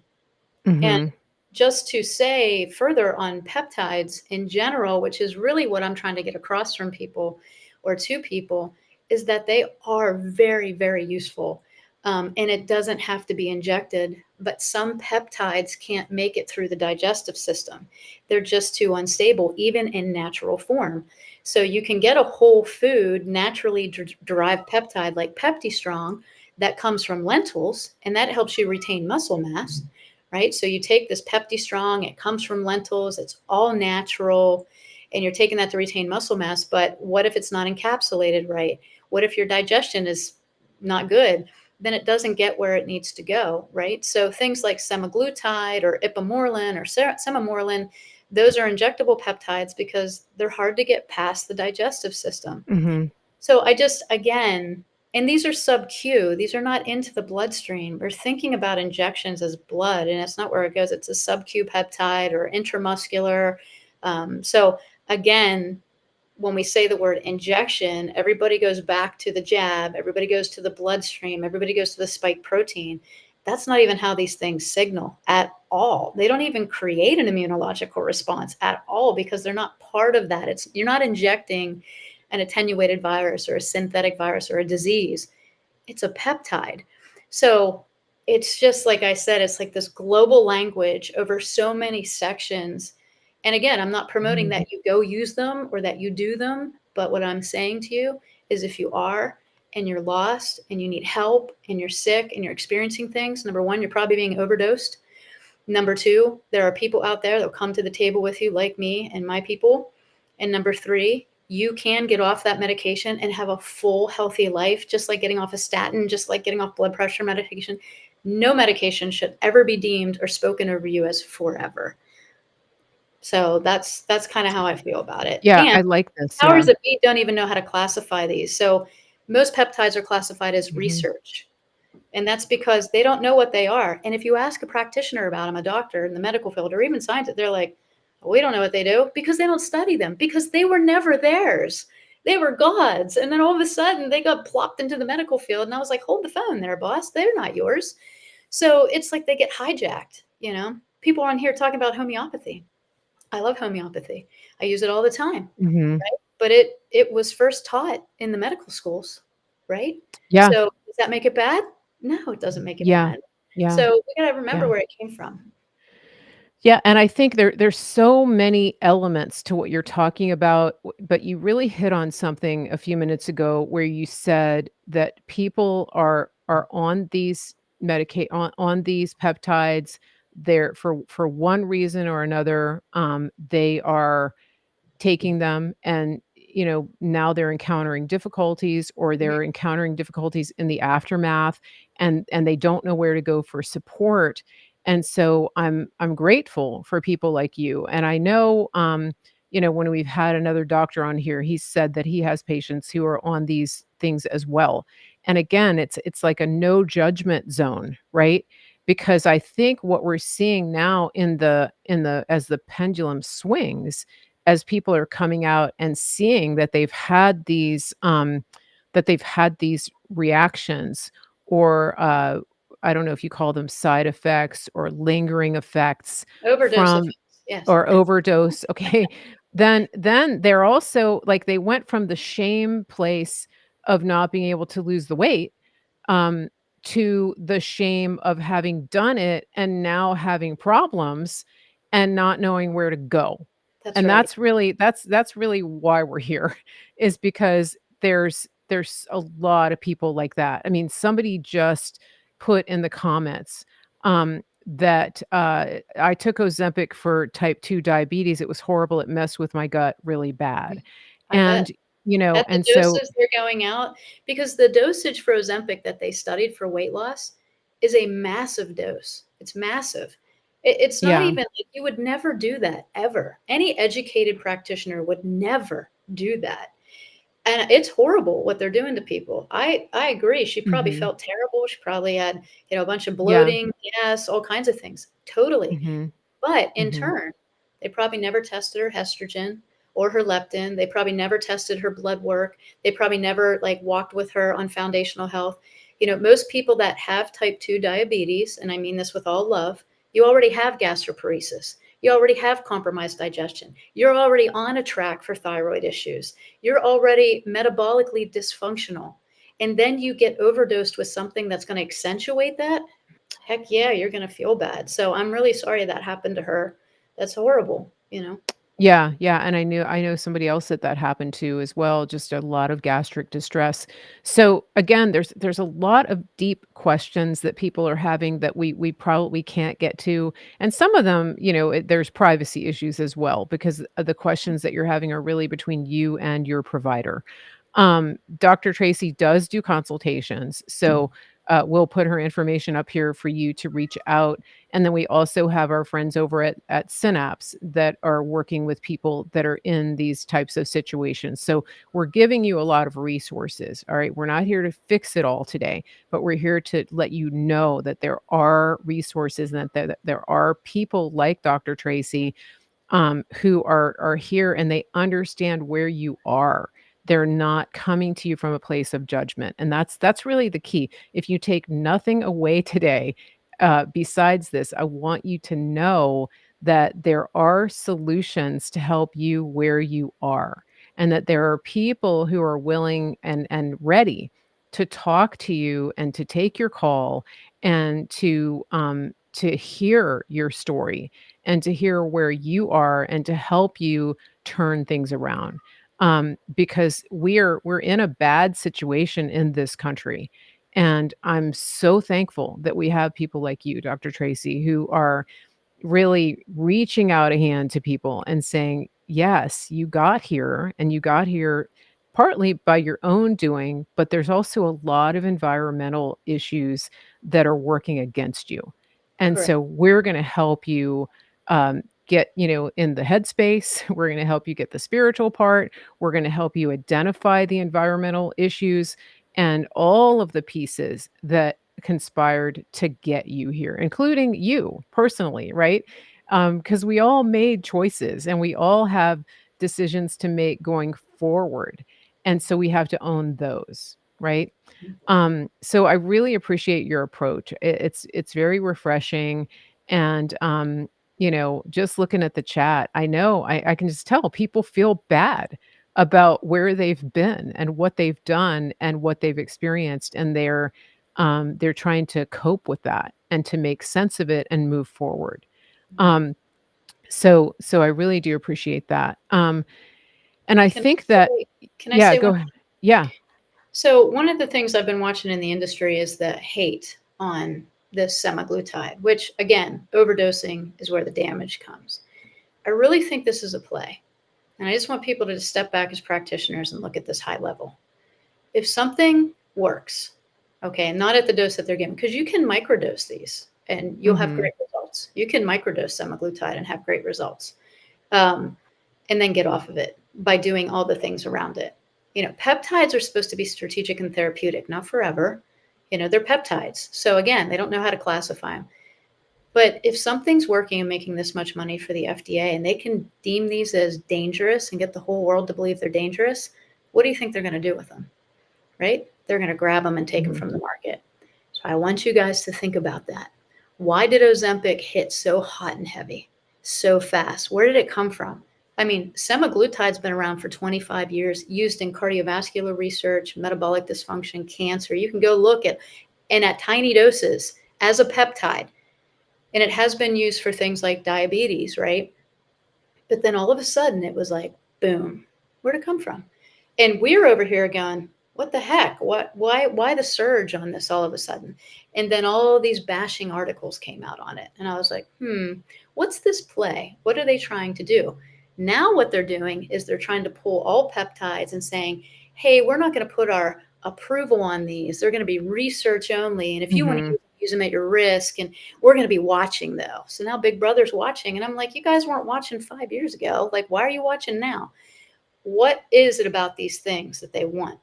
And mhm, just to say further on peptides in general, which is really what I'm trying to get across from people or to people, is that they are very, very useful. And it doesn't have to be injected, but some peptides can't make it through the digestive system. They're just too unstable, even in natural form. So you can get a whole food, naturally derived peptide like PeptiStrong that comes from lentils, and that helps you retain muscle mass, right? So you take this Pepti Strong, it comes from lentils, it's all natural, and you're taking that to retain muscle mass. But what if it's not encapsulated right? What if your digestion is not good? Then it doesn't get where it needs to go, right? So things like semaglutide or ipamorelin or semamorelin, those are injectable peptides because they're hard to get past the digestive system. Mhm. So I just, again, and these are sub-Q, these are not into the bloodstream. We're thinking about injections as blood, and it's not where it goes. It's a sub-Q peptide or intramuscular. So again, when we say the word injection, everybody goes back to the jab, everybody goes to the bloodstream, everybody goes to the spike protein. That's not even how these things signal at all. They don't even create an immunological response at all because they're not part of that. You're not injecting an attenuated virus or a synthetic virus or a disease. It's a peptide. So it's just like I said, it's like this global language over so many sections. And again, I'm not promoting Mhm. that you go use them or that you do them. But what I'm saying to you is if you are and you're lost and you need help and you're sick and you're experiencing things, number one, you're probably being overdosed. Number two, there are people out there that'll come to the table with you, like me and my people. And number three, you can get off that medication and have a full, healthy life, just like getting off a statin, just like getting off blood pressure medication. No medication should ever be deemed or spoken over you as forever. So that's kind of how I feel about it. Yeah, And I like this, powers yeah. that be don't even know how to classify these. So most peptides are classified as Mhm. research. And that's because they don't know what they are. And if you ask a practitioner about them, a doctor in the medical field, or even scientists, they're like, we don't know what they do because they don't study them because they were never theirs. They were God's. And then all of a sudden they got plopped into the medical field. And I was like, hold the phone there, boss. They're not yours. So it's like they get hijacked, you know? People are on here talking about homeopathy. I love homeopathy. I use it all the time, Mhm. right? But it was first taught in the medical schools, right? Yeah. So does that make it bad? No, it doesn't make it Yeah. bad. Yeah. So we gotta remember Yeah. where it came from. Yeah, and I think there's so many elements to what you're talking about, but you really hit on something a few minutes ago where you said that people are on these on these peptides. They're for one reason or another, they are taking them and, now they're encountering difficulties or Mhm. they're encountering difficulties in the aftermath and they don't know where to go for support. And so I'm grateful for people like you. And I know when we've had another doctor on here, he said that he has patients who are on these things as well. And again, it's like a no judgment zone, right? Because I think what we're seeing now in the as the pendulum swings, as people are coming out and seeing that they've had these reactions or I don't know if you call them side effects or lingering effects Overdose from effects. Yes. or overdose, okay, then they're also like they went from the shame place of not being able to lose the weight, um, to the shame of having done it and now having problems and not knowing where to go. That's And right. that's really why we're here is because there's a lot of people like that. I mean, somebody just put in the comments, that, I took Ozempic for type 2 diabetes. It was horrible. It messed with my gut really bad. I bet. And, At the and so doses they're going out because the dosage for Ozempic that they studied for weight loss is a massive dose. It's massive. It's not yeah. even like you would never do that ever. Any educated practitioner would never do that. And it's horrible what they're doing to people. I agree. She probably Mhm. felt terrible. She probably had, a bunch of Yeah. bloating, gas, all kinds of things. Totally. Mhm. But in Mhm. turn, they probably never tested her estrogen or her leptin. They probably never tested her blood work. They probably never like walked with her on foundational health. Most people that have type 2 diabetes, and I mean this with all love, you already have gastroparesis. You already have compromised digestion. You're already on a track for thyroid issues. You're already metabolically dysfunctional. And then you get overdosed with something that's going to accentuate that. Heck yeah, you're going to feel bad. So I'm really sorry that happened to her. That's horrible. Yeah, yeah, and I know somebody else that happened to as well, just a lot of gastric distress. So, again, there's a lot of deep questions that people are having that we probably can't get to, and some of them, there's privacy issues as well because of the questions that you're having are really between you and your provider. Dr. Tracy does do consultations, so, we'll put her information up here for you to reach out, and then we also have our friends over at Synapse that are working with people that are in these types of situations. So we're giving you a lot of resources. All right. We're not here to fix it all today, but we're here to let you know that there are resources and that there are people like Dr. Tracy who are here and they understand where you are. They're not coming to you from a place of judgment, and that's really the key. If you take nothing away today, besides this, I want you to know that there are solutions to help you where you are, and that there are people who are willing and ready to talk to you and to take your call and to hear your story and to hear where you are and to help you turn things around. Because we're in a bad situation in this country. And I'm so thankful that we have people like you, Dr. Tracy, who are really reaching out a hand to people and saying, "Yes, you got here, and you got here partly by your own doing, but there's also a lot of environmental issues that are working against you." And Correct. so we're gonna help you, get, in the headspace. We're gonna help you get the spiritual part. We're gonna help you identify the environmental issues and all of the pieces that conspired to get you here, including you personally, right? Because we all made choices and we all have decisions to make going forward. And so we have to own those, right? So I really appreciate your approach. It's very refreshing. And just looking at the chat, I know I can just tell people feel bad about where they've been and what they've done and what they've experienced. And they're trying to cope with that and to make sense of it and move forward. Um, so I really do appreciate that. And I Can I think that can I yeah, say go one? ahead. Yeah. So one of the things I've been watching in the industry is the hate on this semaglutide, which again, overdosing is where the damage comes. I really think this is a play. And I just want people to step back as practitioners and look at this high level. If something works, okay, and not at the dose that they're giving, because you can microdose these and you'll have Mhm. great results. You can microdose semaglutide and have great results, um, and then get off of it by doing all the things around it. Peptides are supposed to be strategic and therapeutic, not forever. They're peptides. So again, they don't know how to classify them. But if something's working and making this much money for the FDA and they can deem these as dangerous and get the whole world to believe they're dangerous, what do you think they're going to do with them? Right? They're going to grab them and take them Mhm. from the market. So I want you guys to think about that. Why did Ozempic hit so hot and heavy so fast? Where did it come from? I mean, semaglutide's been around for 25 years, used in cardiovascular research, metabolic dysfunction, cancer. You can go look at, and at tiny doses as a peptide. And it has been used for things like diabetes, right? But then all of a sudden it was like, boom, where'd it come from? And we're over here going, what the heck? Why the surge on this all of a sudden? And then all these bashing articles came out on it. And I was like, what's this play? What are they trying to do? Now what they're doing is they're trying to pull all peptides and saying, hey, we're not going to put our approval on these. They're going to be research only. And if you want to Mhm. use them at your risk, and we're going to be watching though. So now Big Brother's watching. And I'm like, you guys weren't watching 5 years ago. Like, why are you watching now? What is it about these things that they want?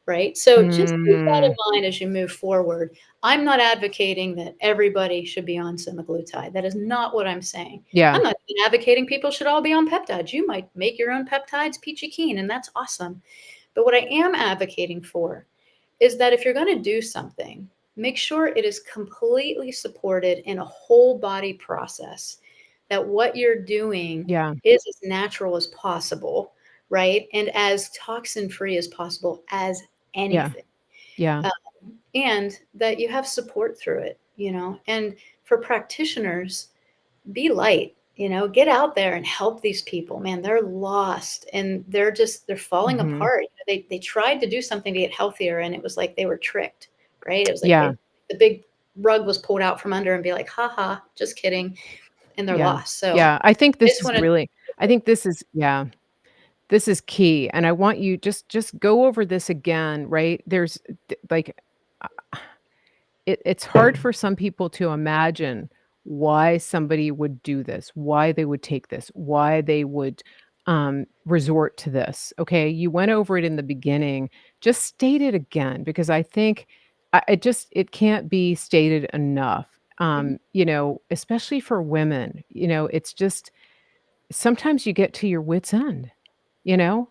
Right. So just keep that Mm. in mind as you move forward. I'm not advocating that everybody should be on semaglutide. That is not what I'm saying. Yeah. I'm not even advocating people should all be on peptides. You might make your own peptides peachy keen, and that's awesome. But what I am advocating for is that if you're going to do something, make sure it is completely supported in a whole body process, that what you're doing Yeah. is as natural as possible, right? And as toxin free as possible as Yeah. anything. Yeah. Uh, and that you have support through it, And for practitioners, be light. Get out there and help these people. Man, they're lost and they're falling Mhm. apart. They tried to do something to get healthier and it was like they were tricked, right? It was like Yeah, the big rug was pulled out from under and be like, "Ha ha, just kidding." And they're yeah, lost. So yeah. I think I this just is want to really I think this is yeah. This is key, and I want you just go over this again, right? There's like it's hard for some people to imagine why somebody would do this, why they would take this, why they would resort to this. Okay, you went over it in the beginning. Just state it again because I think it can't be stated enough. Especially for women, it's just sometimes you get to your wits end, you know,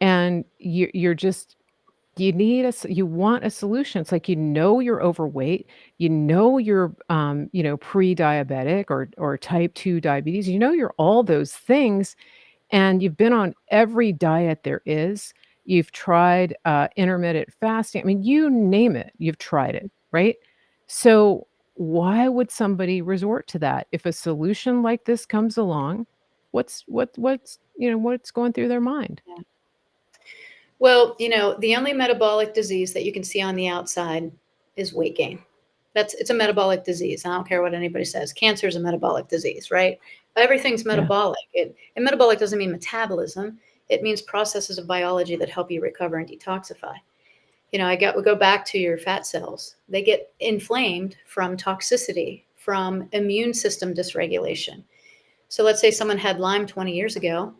and you're just you want a solution. It's like, you're overweight, you're, pre-diabetic or type 2 diabetes, you're all those things, and you've been on every diet there is. You've tried, intermittent fasting. I mean, you name it, you've tried it, right? So, why would somebody resort to that? If a solution like this comes along, what's going through their mind? yeah. Well, the only metabolic disease that you can see on the outside is weight gain. It's a metabolic disease. I don't care what anybody says. Cancer is a metabolic disease, right? Everything's Yeah. metabolic. And metabolic doesn't mean metabolism. It means processes of biology that help you recover and detoxify. We go back to your fat cells. They get inflamed from toxicity, from immune system dysregulation. So let's say someone had Lyme 20 years ago.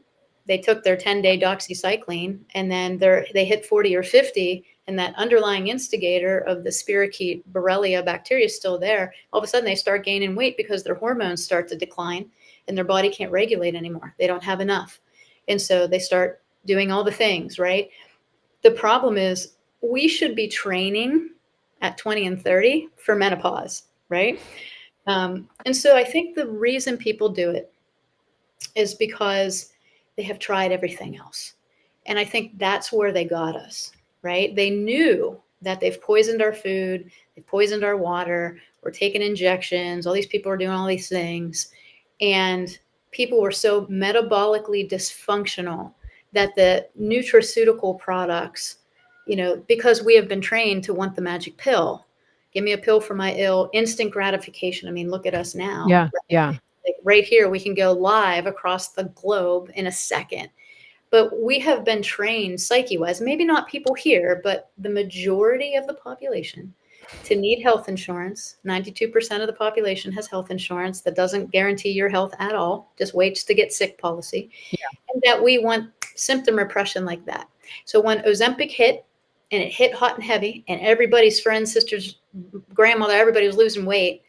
They took their 10-day doxycycline and then they hit 40 or 50, and that underlying instigator of the spirochete Borrelia bacteria is still there. All of a sudden, they start gaining weight because their hormones start to decline and their body can't regulate anymore. They don't have enough. And so they start doing all the things, right? The problem is we should be training at 20 and 30 for menopause, right? And so I think the reason people do it is because they have tried everything else. And I think that's where they got us, right? They knew that they've poisoned our food, they've poisoned our water, we're taking injections, all these people are doing all these things. And people were so metabolically dysfunctional that the nutraceutical products, because we have been trained to want the magic pill. Give me a pill for my ill, instant gratification. I mean, look at us now. Yeah, yeah, Like right here, we can go live across the globe in a second. But we have been trained psyche wise, maybe not people here, but the majority of the population to need health insurance. 92% of the population has health insurance that doesn't guarantee your health at all, just waits to get sick policy. yeah, And that we want symptom repression like that. So when Ozempic hit, and it hit hot and heavy, and everybody's friends, sisters, grandmother, everybody was losing weight,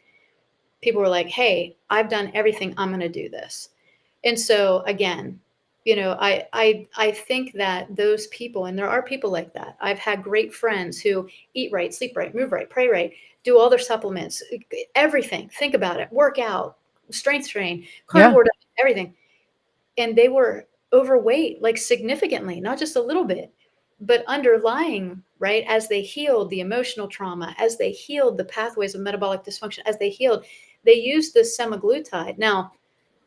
people were like, hey, I've done everything, I'm going to do this. And so again, I think that those people, and there are people like that. I've had great friends who eat right, sleep right, move right, pray right, do all their supplements, everything. Think about it, work out, strength train, yeah, carnivore diet, everything. And they were overweight, like significantly, not just a little bit, but underlying, right? As they healed the emotional trauma, as they healed the pathways of metabolic dysfunction, as they healed, they used this semaglutide. Now,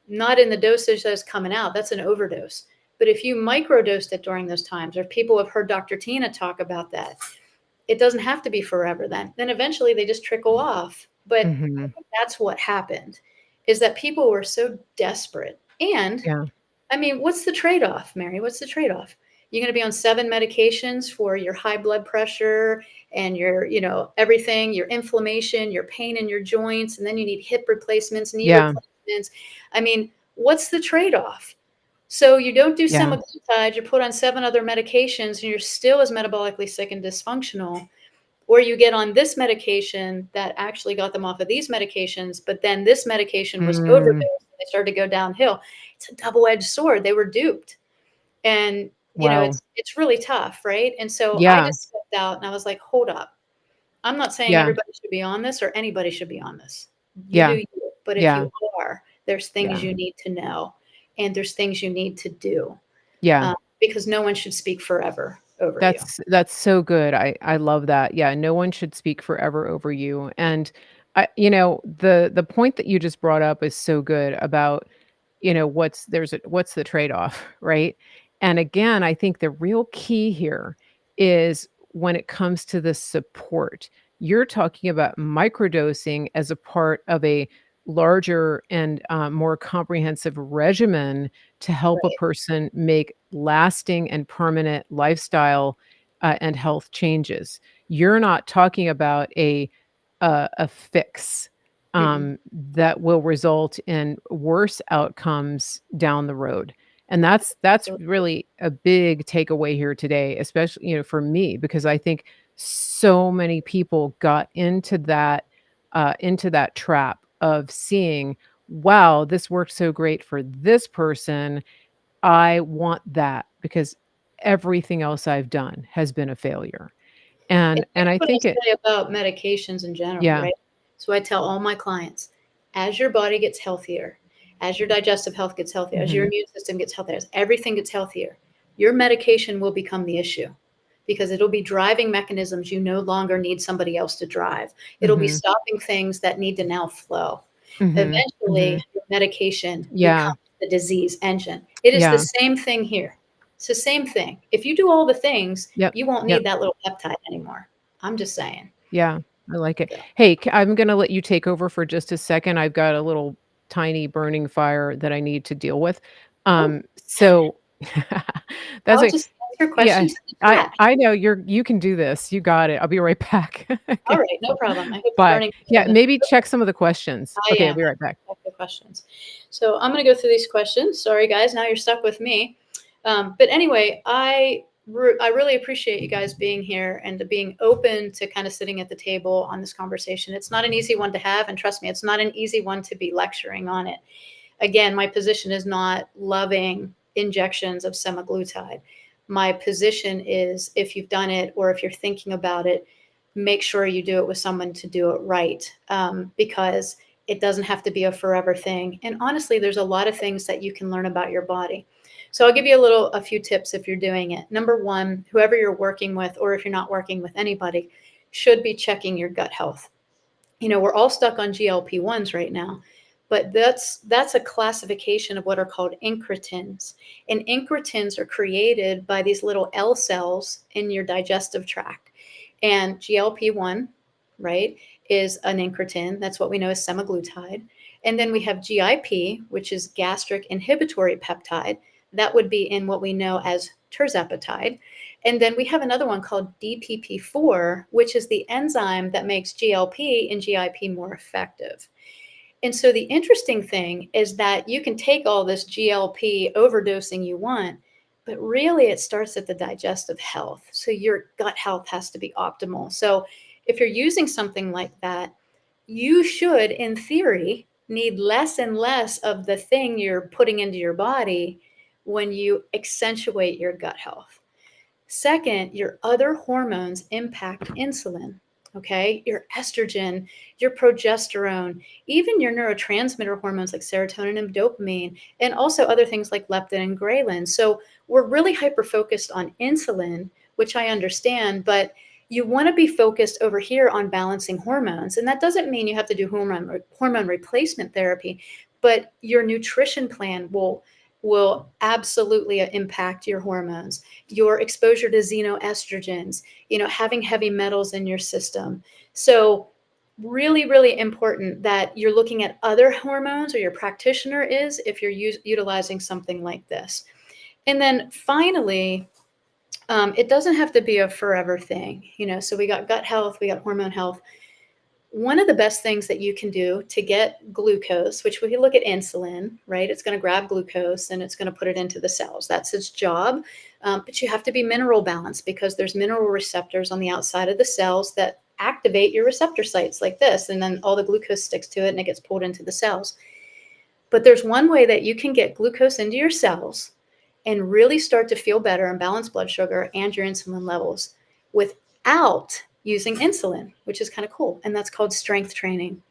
not in the dosage that's coming out, that's an overdose. But if you microdosed it during those times, or people have heard Dr. Tina talk about that, it doesn't have to be forever then. Then eventually they just trickle off. But I mhm, think that's what happened, is that people were so desperate. And yeah, I mean, what's the trade-off, Mary? What's the trade-off? You're going to be on 7 medications for your high blood pressure and your, everything, your inflammation, your pain in your joints, and then you need hip replacements, knee yeah, replacements. I mean, what's the trade-off? So you don't do yeah, semaglutide, you're put on 7 other medications, and you're still as metabolically sick and dysfunctional, or you get on this medication that actually got them off of these medications, but then this medication was overdosed mm, and they started to go downhill. It's a double-edged sword. They were duped. And wow, it's really tough, right? And so I yeah, just stepped out and I was like, hold up. I'm not saying yeah, everybody should be on this or anybody should be on this. You do yeah, you. But if yeah, you are, there's things yeah, you need to know and there's things you need to do, yeah. because no one should speak forever over you. That's so good. I love that. Yeah, no one should speak forever over you. And the point that you just brought up is so good about what's the trade-off, right? And again, I think the real key here is when it comes to the support. You're talking about microdosing as a part of a larger and more comprehensive regimen to help a Right. person make lasting and permanent lifestyle and health changes. You're not talking about a fix Mm-mm. that will result in worse outcomes down the road. And that's So really a big takeaway here today, especially, for me, because I think so many people got into that trap of seeing, wow, this worked so great for this person. I want that because everything else I've done has been a failure. And And here's I what I think it say about medications in general, yeah. right? So I tell all my clients, as your body gets healthier, as your digestive health gets healthier, as your Mhm. immune system gets healthier, as everything gets healthier, your medication will become the issue because it'll be driving mechanisms you no longer need somebody else to drive. It'll be Mhm. stopping things that need to now flow. Mhm. Eventually, Mhm. your medication Yeah. becomes the disease engine. It is the Yeah. same thing here. It's the same thing. If you do all the things, Yep. you won't Yep. need that little peptide anymore. I'm just saying. Yeah. I like it. So, Hey, I'm gonna let you take over for just a second. I've got a little tiny burning fire that I need to deal with. oh, So that's I'll a just answer yeah. questions in the chat. I know you can do this. You got it. I'll be right back. All Okay. right, no problem. I hope you're Bye. burning Yeah, good. maybe check some of the questions. I Okay, I'll am. be right back. I have the questions. So I'm going to go through these questions. Sorry, guys. Now you're stuck with me. But anyway, I really appreciate you guys being here and to being open to kind of sitting at the table on this conversation. It's not an easy one to have, and trust me, it's not an easy one to be lecturing on it. Again, my position is not loving injections of semaglutide. My position is if you've done it or if you're thinking about it, make sure you do it with someone to do it right, because it doesn't have to be a forever thing. And honestly, there's a lot of things that you can learn about your body. So I'll give you a few tips if you're doing it. Number one, whoever you're working with, or if you're not working with anybody, should be checking your gut health. We're all stuck on GLP-1s right now, but that's a classification of what are called incretins. And incretins are created by these little L cells in your digestive tract. And GLP-1, right, is an incretin. That's what we know as semaglutide. And then we have GIP, which is gastric inhibitory peptide. That would be in what we know as tirzepatide. And then we have another one called DPP4, which is the enzyme that makes GLP and GIP more effective. And so the interesting thing is that you can take all this GLP overdosing you want, but really it starts at the digestive health. So your gut health has to be optimal. So if you're using something like that, you should, in theory, need less and less of the thing you're putting into your body when you accentuate your gut health. Second, your other hormones impact insulin. Okay, your estrogen, your progesterone, even your neurotransmitter hormones like serotonin and dopamine, and also other things like leptin and ghrelin. So we're really hyper focused on insulin, which I understand, but you want to be focused over here on balancing hormones. And that doesn't mean you have to do hormone replacement therapy, but your nutrition plan will absolutely impact your hormones, your exposure to xenoestrogens, having heavy metals in your system. So really, really important that you're looking at other hormones, or your practitioner is, if you're utilizing something like this. And then finally, it doesn't have to be a forever thing. So we got gut health, we got hormone health. One of the best things that you can do to get glucose, which we look at insulin, right? It's going to grab glucose and it's going to put it into the cells. That's its job. But you have to be mineral balanced, because there's mineral receptors on the outside of the cells that activate your receptor sites like this. And then all the glucose sticks to it and it gets pulled into the cells. But there's one way that you can get glucose into your cells and really start to feel better and balance blood sugar and your insulin levels without using insulin, which is kind of cool. And that's called strength training.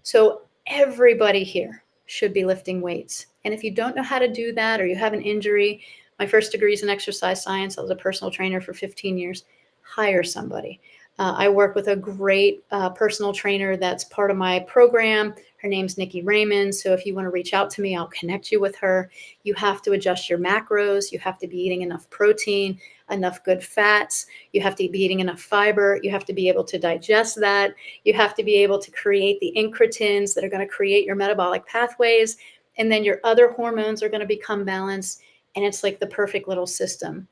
So everybody here should be lifting weights. And if you don't know how to do that, or you have an injury, my first degree is in exercise science. I was a personal trainer for 15 years. Hire somebody. I work with a great personal trainer that's part of my program. Her name's Nikki Raymond. So if you want to reach out to me, I'll connect you with her. You have to adjust your macros. You have to be eating enough protein, enough good fats. You have to be eating enough fiber. You have to be able to digest that. You have to be able to create the incretins that are going to create your metabolic pathways. And then your other hormones are going to become balanced. And it's like the perfect little system.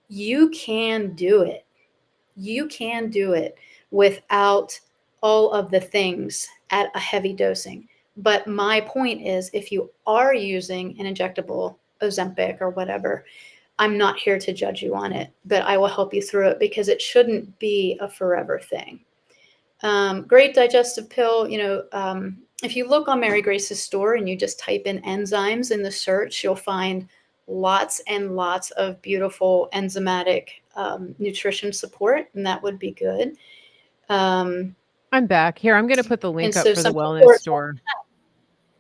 You can do it. You can do it without all of the things at a heavy dosing. But my point is, if you are using an injectable Ozempic or whatever, I'm not here to judge you on it, but I will help you through it because it shouldn't be a forever thing. Great digestive pill. If you look on Mary Grace's store and you just type in enzymes in the search, you'll find lots and lots of beautiful enzymatic nutrition support, and that would be good. I'm back. Here, I'm gonna put the And link so up for the some wellness support. store.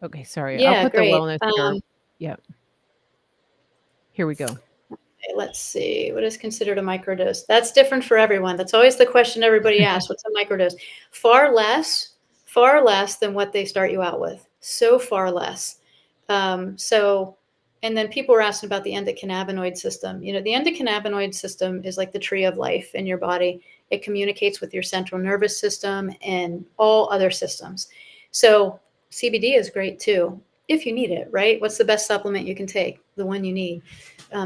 Okay, sorry. I'll Yeah, put the great. wellness store. Yep. Here we go. Okay, let's see. What is considered a microdose? That's different for everyone. That's always the question everybody asks. What's a microdose? Far less than what they start you out with. So far less. And then people were asking about the endocannabinoid system. The endocannabinoid system is like the tree of life in your body. It communicates with your central nervous system and all other systems. So CBD is great too, if you need it, right? What's the best supplement you can take? The one you need.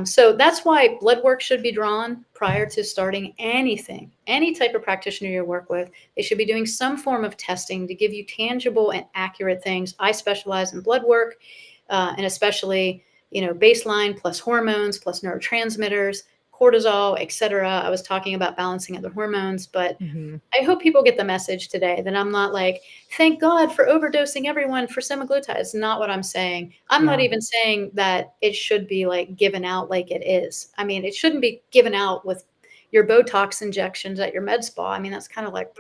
So that's why blood work should be drawn prior to starting anything, any type of practitioner you work with. They should be doing some form of testing to give you tangible and accurate things. I specialize in blood work, and especially, baseline plus hormones plus neurotransmitters, cortisol, etc. I was talking about balancing other hormones, but I hope people get the message today that I'm not like, thank God for overdosing everyone for semaglutide. It's not what I'm saying. I'm not even saying that it should be like given out like it is. I mean, it shouldn't be given out with your Botox injections at your med spa. I mean, that's kind of like,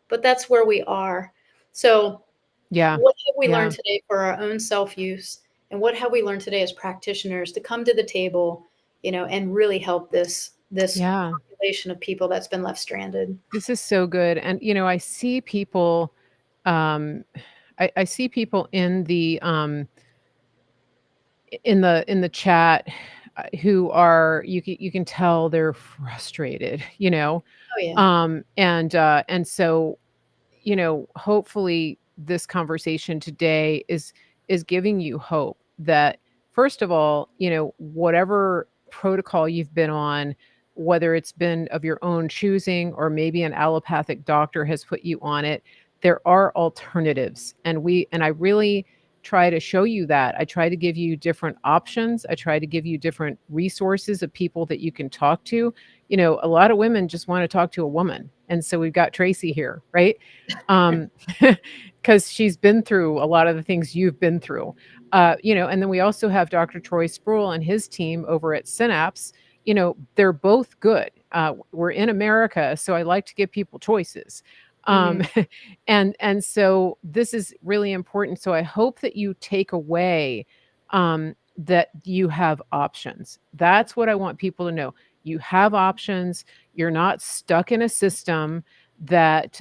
but that's where we are. So Yeah. what have we Yeah. learned today for our own self-use? And what have we learned today as practitioners to come to the table, and really help this Yeah. population of people that's been left stranded? This is so good. And I see people I see people in the in the chat who are you can tell they're frustrated, Oh yeah. and so hopefully this conversation today is giving you hope that first of all, whatever protocol you've been on, whether it's been of your own choosing or maybe an allopathic doctor has put you on it, there are alternatives. And I really try to show you that. I try to give you different options. I try to give you different resources of people that you can talk to. A lot of women just want to talk to a woman. And so we've got Tracy here, right? Because she's been through a lot of the things you've been through. And then we also have Dr. Troy Sproul and his team over at Synapse. They're both good. We're in America, so I like to give people choices. And so this is really important. So I hope that you take away that you have options. That's what I want people to know. You have options. You're not stuck in a system that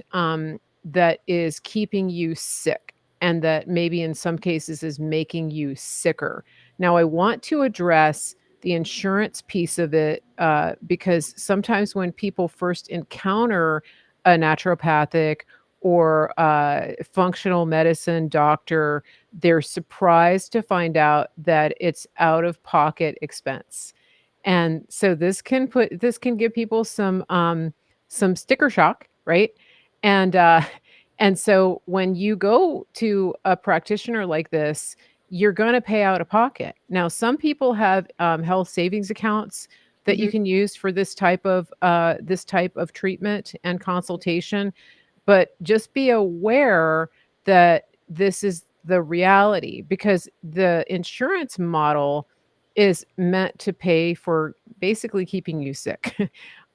is keeping you sick and that maybe in some cases is making you sicker. Now, I want to address the insurance piece of it because sometimes when people first encounter a naturopathic or functional medicine doctor, they're surprised to find out that it's out of pocket expense. And so this can give people some sticker shock, right? And and so when you go to a practitioner like this, you're going to pay out of pocket. Now, some people have health savings accounts that you can use for this type of treatment and consultation, but just be aware that this is the reality because the insurance model is meant to pay for basically keeping you sick.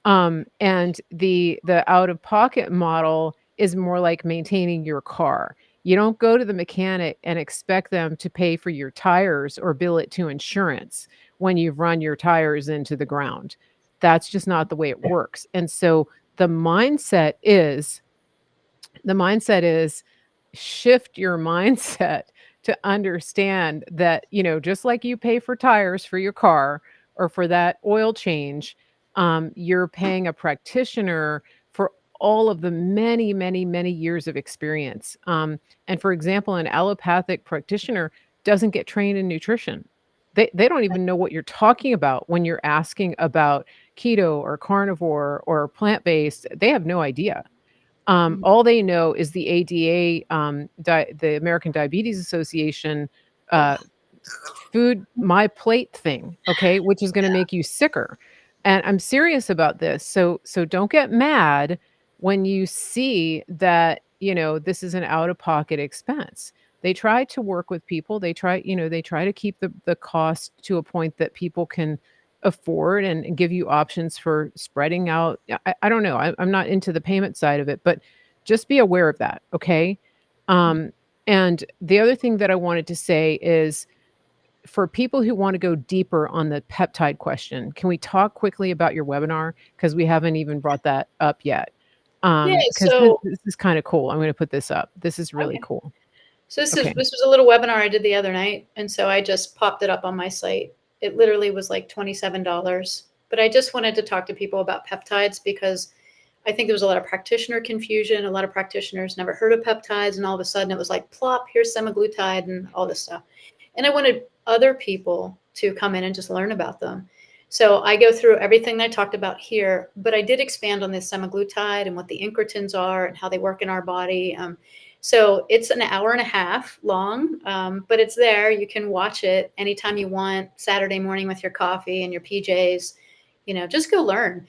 And the out-of-pocket model is more like maintaining your car. You don't go to the mechanic and expect them to pay for your tires or bill it to insurance when you've run your tires into the ground. That's just not the way it works. And so The mindset is the mindset is shift your mindset to understand that, just like you pay for tires for your car or for that oil change, you're paying a practitioner for all of the many, many, many years of experience. And for example, an allopathic practitioner doesn't get trained in nutrition. They don't even know what you're talking about when you're asking about keto or carnivore or plant-based. They have no idea. Mhm. All they know is the ADA, the American Diabetes Association, uh, Ugh. food my plate thing, okay, which is gonna make you sicker. And I'm serious about this. So don't get mad when you see that, this is an out-of-pocket expense. They try to work with people. They try to keep the cost to a point that people can afford and give you options for spreading out. I don't know. I'm not into the payment side of it, but just be aware of that, okay? Um, and the other thing that I wanted to say is for people who want to go deeper on the peptide question, can we talk quickly about your webinar? Because we haven't even brought that up yet. Yeah, Because this, so this is kind of cool. I'm going to put this up. This is really okay. cool. So this is Okay. this was a little webinar I did the other night, and so I just popped it up on my site. It literally was like $27, but I just wanted to talk to people about peptides because I think there was a lot of practitioner confusion. A lot of practitioners never heard of peptides, and all of a sudden it was like plop, here's semaglutide and all this stuff. And I wanted other people to come in and just learn about them. So I go through everything that I talked about here, but I did expand on this semaglutide and what the incretins are and how they work in our body. So it's an hour and a half long, but it's there. You can watch it anytime you want, Saturday morning with your coffee and your PJs. Just go learn.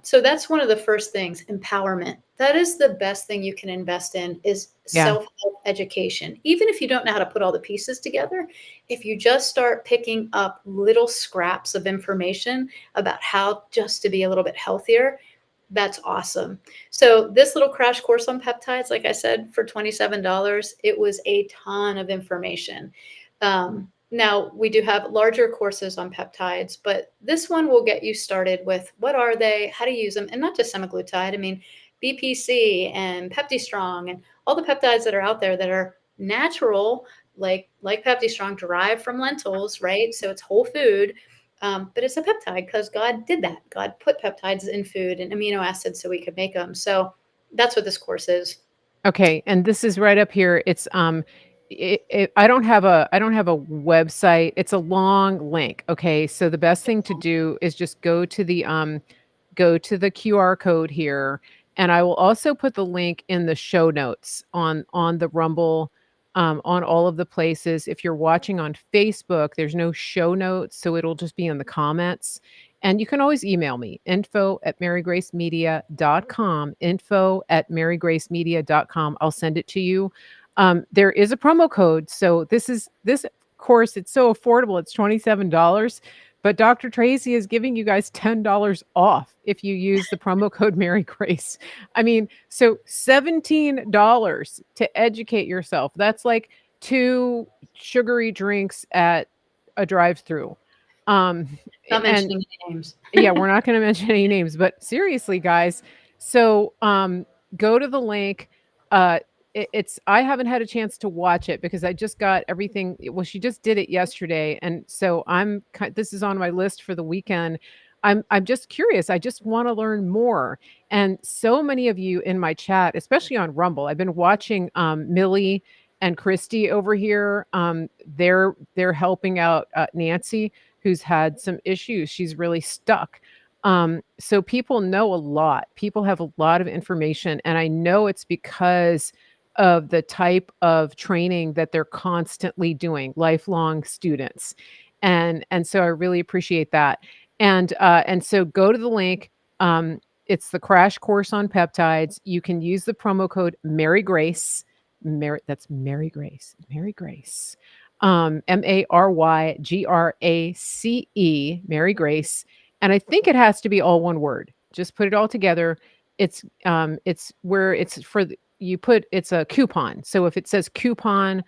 So that's one of the first things, empowerment. That is the best thing you can invest in is Yeah. self-help education. Even if you don't know how to put all the pieces together, if you just start picking up little scraps of information about how just to be a little bit healthier, that's awesome. So this little crash course on peptides, like I said, for $27, it was a ton of information. Now we do have larger courses on peptides, but this one will get you started with what are they, how to use them, and not just semaglutide. I mean, BPC and PeptiStrong and all the peptides that are out there that are natural, like PeptiStrong, derived from lentils, right? So it's whole food. But it's a peptide because God did that. God put peptides in food and amino acids so we could make them. So that's what this course is. Okay, and this is right up here. It's I don't have a website. It's a long link. Okay, so the best thing to do is just go to the QR code here, and I will also put the link in the show notes on the Rumble, on all of the places. If you're watching on Facebook, there's no show notes, so it'll just be in the comments. And you can always email me, info@marygracemedia.com, info@marygracemedia.com. I'll send it to you. There is a promo code. So this course, it's so affordable. It's $27. But Dr. Tracy is giving you guys $10 off if you use the promo code Mary Grace. I mean, so $17 to educate yourself. That's like 2 sugary drinks at a drive-through. Um, Not and mentioning any names. yeah, we're not gonna mention any names, but seriously, guys. So, go to the link. It's I haven't had a chance to watch it because I just got everything. Well, she just did it yesterday, and so this is on my list for the weekend. I'm just curious. I just want to learn more. And so many of you in my chat, especially on Rumble, I've been watching Millie and Christy over here. They're helping out Nancy, who's had some issues. She's really stuck. So people know a lot. People have a lot of information, and I know it's because of the type of training that they're constantly doing, lifelong students. And so I really appreciate that. And so go to the link. It's the crash course on peptides. You can use the promo code Mary Grace. That's Mary Grace. Mary Grace. Marygrace, Mary Grace. And I think it has to be all one word. Just put it all together. It's where it's it's a coupon. So if it says coupon,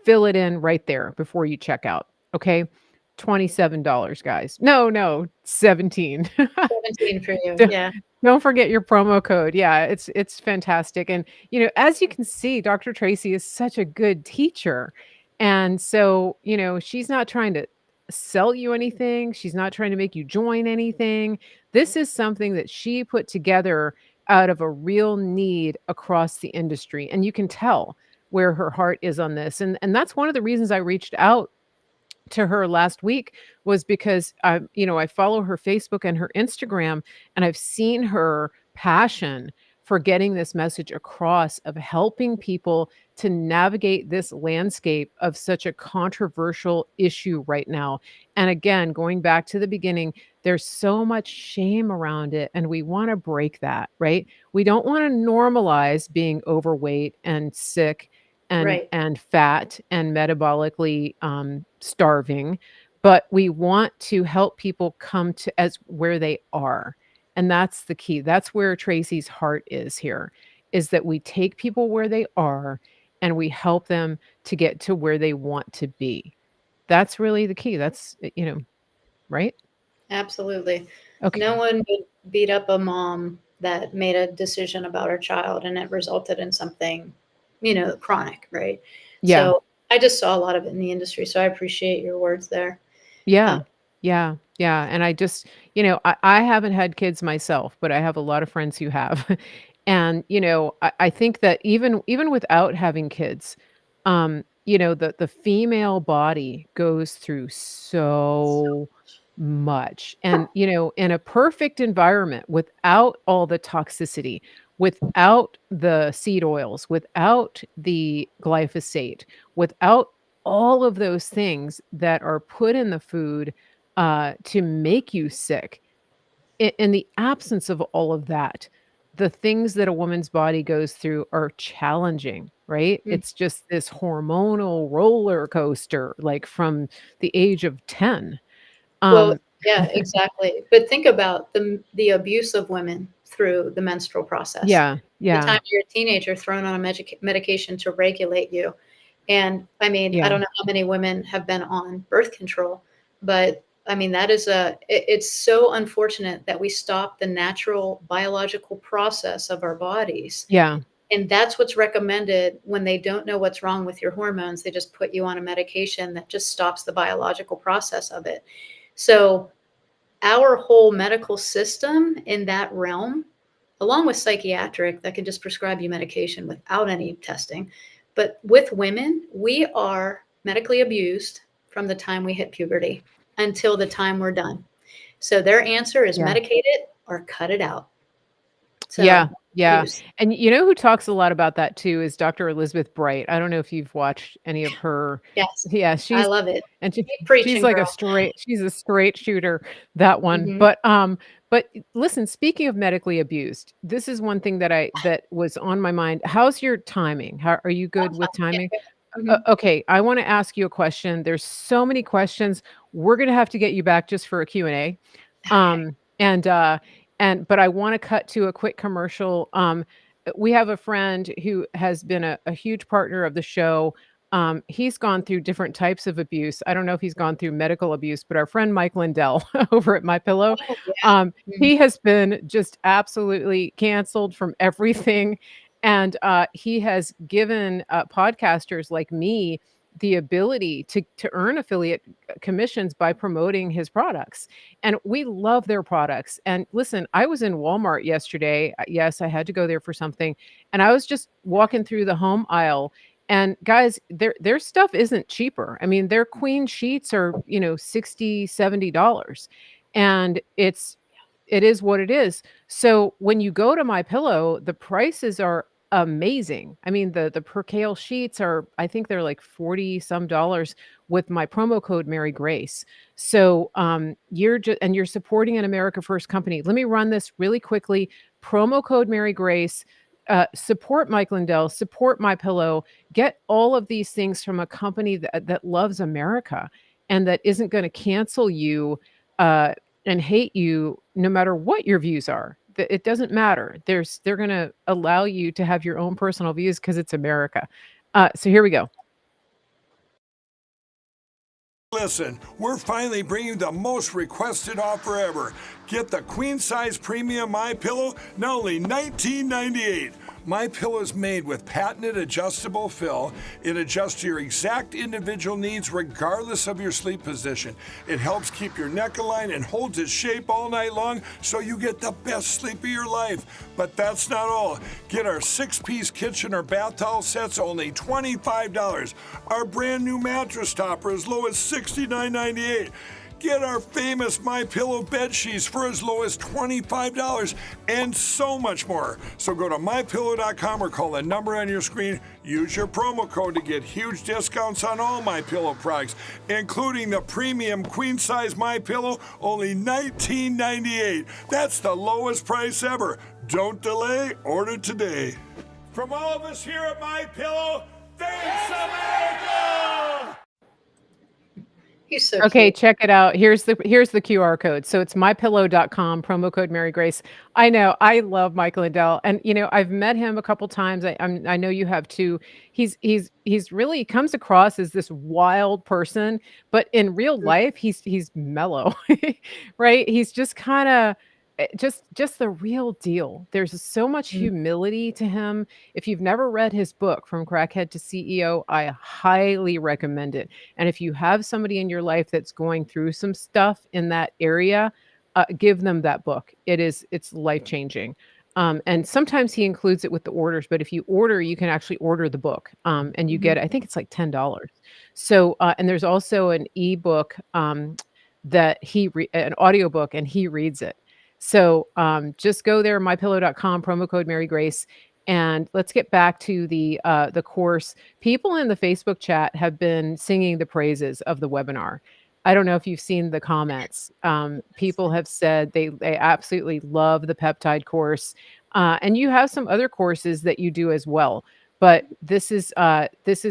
fill it in right there before you check out. Okay. $27, guys. No, no, 17. 17 for you. D Yeah. Don't forget your promo code. Yeah, it's fantastic, and, as you can see, Dr. Tracy is such a good teacher, and so, she's not trying to sell you anything, she's not trying to make you join anything. This is something that she put together out of a real need across the industry, and you can tell where her heart is on this, and that's one of the reasons I reached out to her last week was because I follow her Facebook and her Instagram, and I've seen her passion for getting this message across of helping people to navigate this landscape of such a controversial issue right now. And again, going back to the beginning, there's so much shame around it, and we want to break that, right? We don't want to normalize being overweight and sick Right. and fat and metabolically starving, but we want to help people come to as where they are. And that's the key. That's where Tracy's heart is here, is that we take people where they are and we help them to get to where they want to be. That's really the key. That's, right? Absolutely. Okay. No one would beat up a mom that made a decision about her child and it resulted in something, chronic, right? Yeah. So I just saw a lot of it in the industry. So I appreciate your words there. Uh, Yeah. Yeah. Yeah. And I just, I haven't had kids myself, but I have a lot of friends who have. And, I think that even without having kids, the female body goes through so much. And, in a perfect environment without all the toxicity, without the seed oils, without the glyphosate, without all of those things that are put in the food to make you sick. In the absence of all of that, the things that a woman's body goes through are challenging, right? mm, It's just this hormonal roller coaster, like from the age of 10. well, Um, yeah, exactly. But think about the abuse of women through the menstrual process. yeah, The yeah, time you're a teenager thrown on a medication to regulate you. And I mean, I yeah, don't know how many women have been on birth control, but I mean, that is it's so unfortunate that we stop the natural biological process of our bodies. yeah, And that's what's recommended when they don't know what's wrong with your hormones. They just put you on a medication that just stops the biological process of it. So, our whole medical system in that realm, along with psychiatric that can just prescribe you medication without any testing, but with women, we are medically abused from the time we hit puberty until the time we're done. So their answer is yeah. medicate it or cut it out. Yeah, So yeah, abuse. and you know who talks a lot about that too is Dr. Elizabeth Bright. I don't know if you've watched any of her. Yes, Yeah, I she's love it. and Keep she's preaching, like girl. she's a straight shooter, that one. Hmm. But listen, speaking of medically abused, this is one thing that was on my mind. How's your timing? How are you good with timing? Hmm. Okay, I wanna ask you a question. There's so many questions. We're gonna have to get you back just for a Q&A. Okay. Um, and, uh, but I wanna cut to a quick commercial. We have a friend who has been a huge partner of the show. He's gone through different types of abuse. I don't know if he's gone through medical abuse, but our friend Mike Lindell over at My Pillow, Oh, yeah. um, Mhm. he has been just absolutely canceled from everything, and, he has given, podcasters like me the ability to earn affiliate commissions by promoting his products, and we love their products. And listen, I was in Walmart yesterday. Yes, I had to go there for something, and I was just walking through the home aisle, and guys, their stuff isn't cheaper. I mean, their queen sheets are, 60, $70, and it is what it is. So when you go to My Pillow, the prices are amazing. I mean, the percale sheets are, I think they're like 40 some dollars with my promo code Mary Grace. So you're just and you're supporting an America First company. Let me run this really quickly. Promo code Mary Grace. Support Mike Lindell, support My Pillow, get all of these things from a company that loves America and that isn't going to cancel you uh, and hate you no matter what your views are. It doesn't matter. They're going to allow you to have your own personal views because it's America. So here we go. Listen, we're finally bringing the most requested offer ever. Get the queen size premium MyPillow, now only $19.98. MyPillow is made with patented adjustable fill. It adjusts to your exact individual needs regardless of your sleep position. It helps keep your neck aligned and holds its shape all night long so you get the best sleep of your life. But that's not all. Get our 6-piece kitchen or bath towel sets only $25. Our brand new mattress topper as low as $69.98. Get our famous MyPillow bed sheets for as low as $25 and so much more. So go to MyPillow.com or call the number on your screen. Use your promo code to get huge discounts on all MyPillow products, including the premium queen size MyPillow, only $19.98. That's the lowest price ever. Don't delay, order today. From all of us here at MyPillow, thanks America! He's so Okay, cute. check it out. Here's the QR code. So it's mypillow.com, promo code Mary Grace. I know I love Mike Lindell, and I've met him a couple times. I know you have too. He's really comes across as this wild person, but in real life he's mellow, right? He's just kind of just the real deal. There's so much Mm. humility to him. If you've never read his book, From Crackhead to CEO, I highly recommend it. And if you have somebody in your life that's going through some stuff in that area, give them that book. It's life changing. And sometimes he includes it with the orders, but if you order, you can actually order the book, and you get, I think it's like $10. So, and there's also an ebook, that an audiobook, and he reads it. So just go there, mypillow.com, promo code Mary Grace. And let's get back to the course. People in the Facebook chat have been singing the praises of the webinar. I don't know if you've seen the comments. People have said they absolutely love the peptide course, and you have some other courses that you do as well. But this is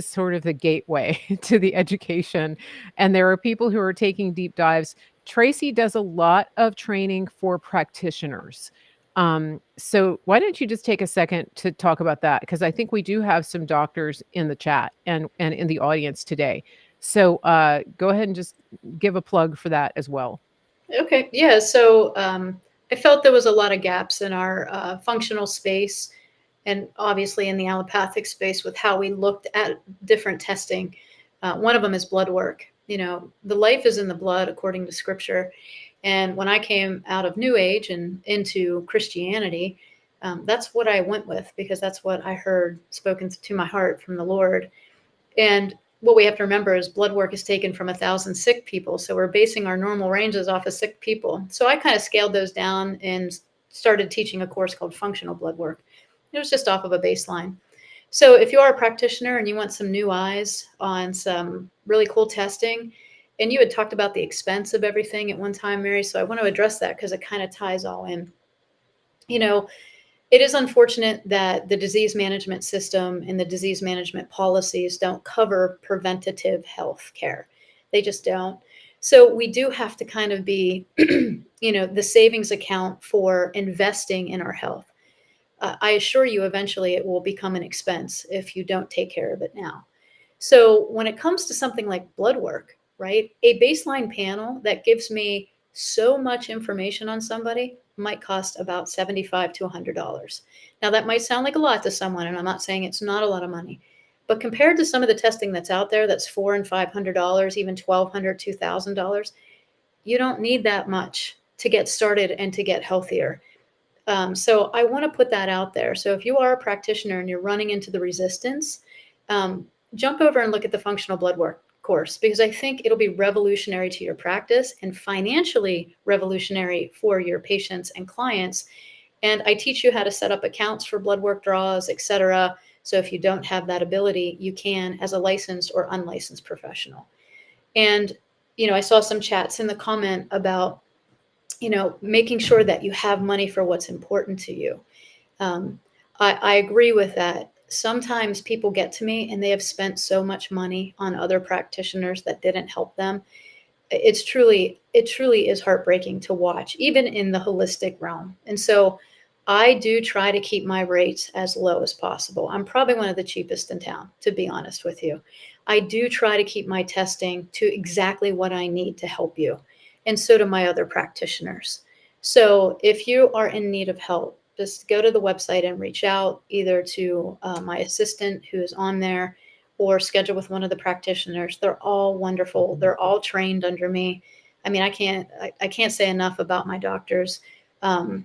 sort of the gateway to the education, and there are people who are taking deep dives. Tracy does a lot of training for practitioners. So why don't you just take a second to talk about that? Because I think we do have some doctors in the chat and in the audience today. So go ahead and just give a plug for that as well. Okay, yeah. So I felt there was a lot of gaps in our functional space, and obviously in the allopathic space with how we looked at different testing. One of them is blood work. The life is in the blood according to scripture. And when I came out of New Age and into Christianity, that's what I went with, because that's what I heard spoken to my heart from the Lord. And what we have to remember is blood work is taken from 1,000 sick people. So we're basing our normal ranges off of sick people. So I kind of scaled those down and started teaching a course called functional blood work. It was just off of a baseline. So if you are a practitioner and you want some new eyes on some really cool testing, and you had talked about the expense of everything at one time, Mary, so I want to address that because it kind of ties all in. It is unfortunate that the disease management system and the disease management policies don't cover preventative health care. They just don't. So we do have to kind of be, the savings account for investing in our health. I assure you, eventually it will become an expense if you don't take care of it now. So when it comes to something like blood work, right, a baseline panel that gives me so much information on somebody might cost about $75 to $100. Now, that might sound like a lot to someone, and I'm not saying it's not a lot of money. But compared to some of the testing that's out there, that's $400 and $500, even $1,200, $2,000, you don't need that much to get started and to get healthier. So I want to put that out there. So if you are a practitioner and you're running into the resistance, jump over and look at the functional blood work course, because I think it'll be revolutionary to your practice and financially revolutionary for your patients and clients. And I teach you how to set up accounts for blood work draws, etc. So if you don't have that ability, you can as a licensed or unlicensed professional. And, I saw some chats in the comment about making sure that you have money for what's important to you. I agree with that. Sometimes people get to me and they have spent so much money on other practitioners that didn't help them. It truly is heartbreaking to watch, even in the holistic realm. And so I do try to keep my rates as low as possible. I'm probably one of the cheapest in town, to be honest with you. I do try to keep my testing to exactly what I need to help you. And so do my other practitioners. So if you are in need of help, just go to the website and reach out either to my assistant who is on there or schedule with one of the practitioners. They're all wonderful. They're all trained under me. I mean, I can't say enough about my doctors.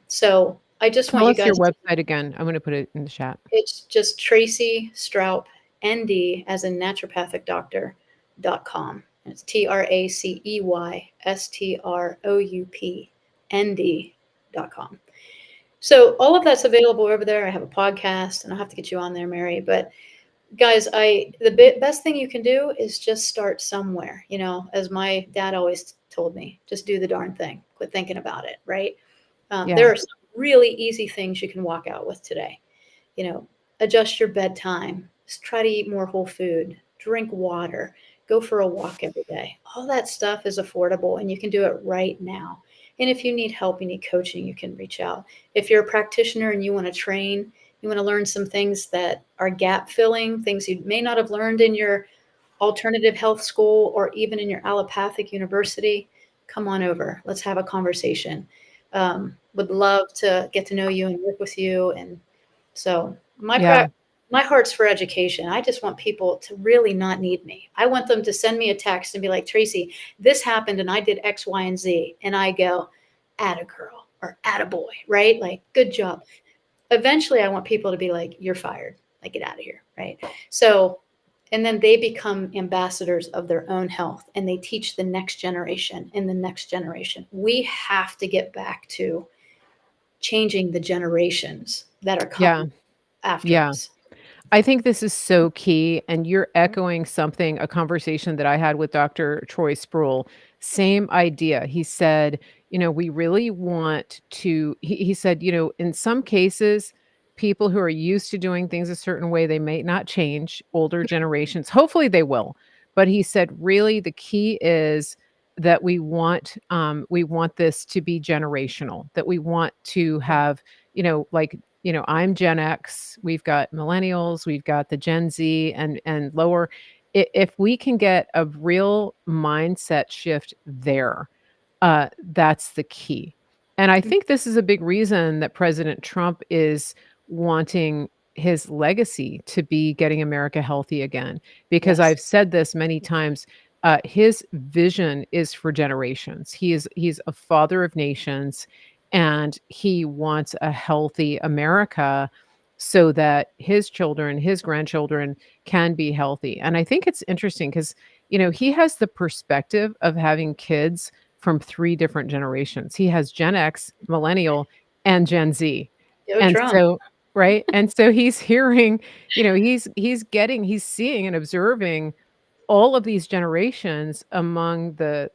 So I just Tell want you us your guys to, website again. I'm gonna put it in the chat. it's just Tracy Stroup, ND, as in naturopathic doctor.com. It's TraceysTroup, ND.com. So all of that's available over there. I have a podcast, and I'll have to get you on there, Mary. But guys, the best thing you can do is just start somewhere. You know, as my dad always told me, just do the darn thing. Quit thinking about it, right? There Yeah. are some really easy things you can walk out with today. You know, adjust your bedtime, try to eat more whole food, drink water, go for a walk every day. All that stuff is affordable and you can do it right now. And if you need help, you need coaching, you can reach out. If you're a practitioner and you want to train, you want to learn some things that are gap filling, things you may not have learned in your alternative health school or even in your allopathic university, come on over. Let's have a conversation. Would love to get to know you and work with you. And so Yeah. my heart's for education. I just want people to really not need me. I want them to send me a text and be like, Tracy, this happened and I did X, Y, and Z. And I go, atta girl or atta boy, right? Like, good job. Eventually I want people to be like, you're fired. Like, get out of here. Right. So, and then they become ambassadors of their own health and they teach the next generation and the next generation. We have to get back to changing the generations that are Yeah. coming after Yeah. us. I think this is so key, and you're echoing something, a conversation that I had with Dr. Troy Sproul. Same idea. He said, we really want to, he said, in some cases, people who are used to doing things a certain way, they may not change, older generations. Hopefully they will. But he said, really, the key is that we want this to be generational, that we want to have, like I'm Gen X, we've got millennials, we've got the Gen Z and lower. If we can get a real mindset shift there, that's the key. And I think this is a big reason that President Trump is wanting his legacy to be getting America healthy again, because Yes. I've said this many times. His vision is for generations. He's a father of nations, and he wants a healthy America so that his children, his grandchildren can be healthy. And I think it's interesting because, he has the perspective of having kids from 3 different generations. He has Gen X, millennial, and Gen Z. Go And Trump. so right? And so he's hearing, he's seeing and observing all of these generations among the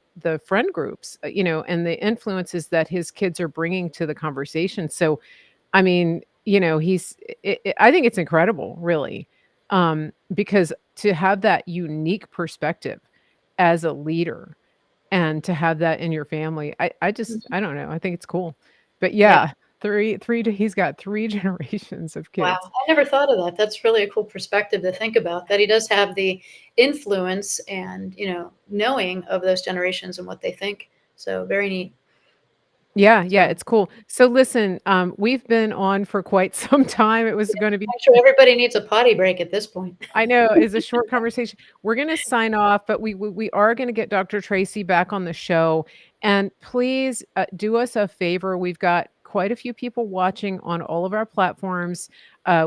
friend groups, and the influences that his kids are bringing to the conversation. So, I mean, I think it's incredible, really, because to have that unique perspective as a leader and to have that in your family, I just Mhm. I don't know, I think it's cool. But Yeah. yeah, 3 he's got 3 generations of Wow. kids. I never thought of that. That's really a cool perspective to think about, that he does have the influence and, knowing of those generations and what they think. So very neat. Yeah, yeah, So it's cool. So listen, we've been on for quite some time. It was gonna be I'm sure everybody needs a potty break at this point. I know, it's a short conversation. We're gonna sign off, but we are gonna get Dr. Tracy back on the show, and please, do us a favor. We've got quite a few people watching on all of our platforms.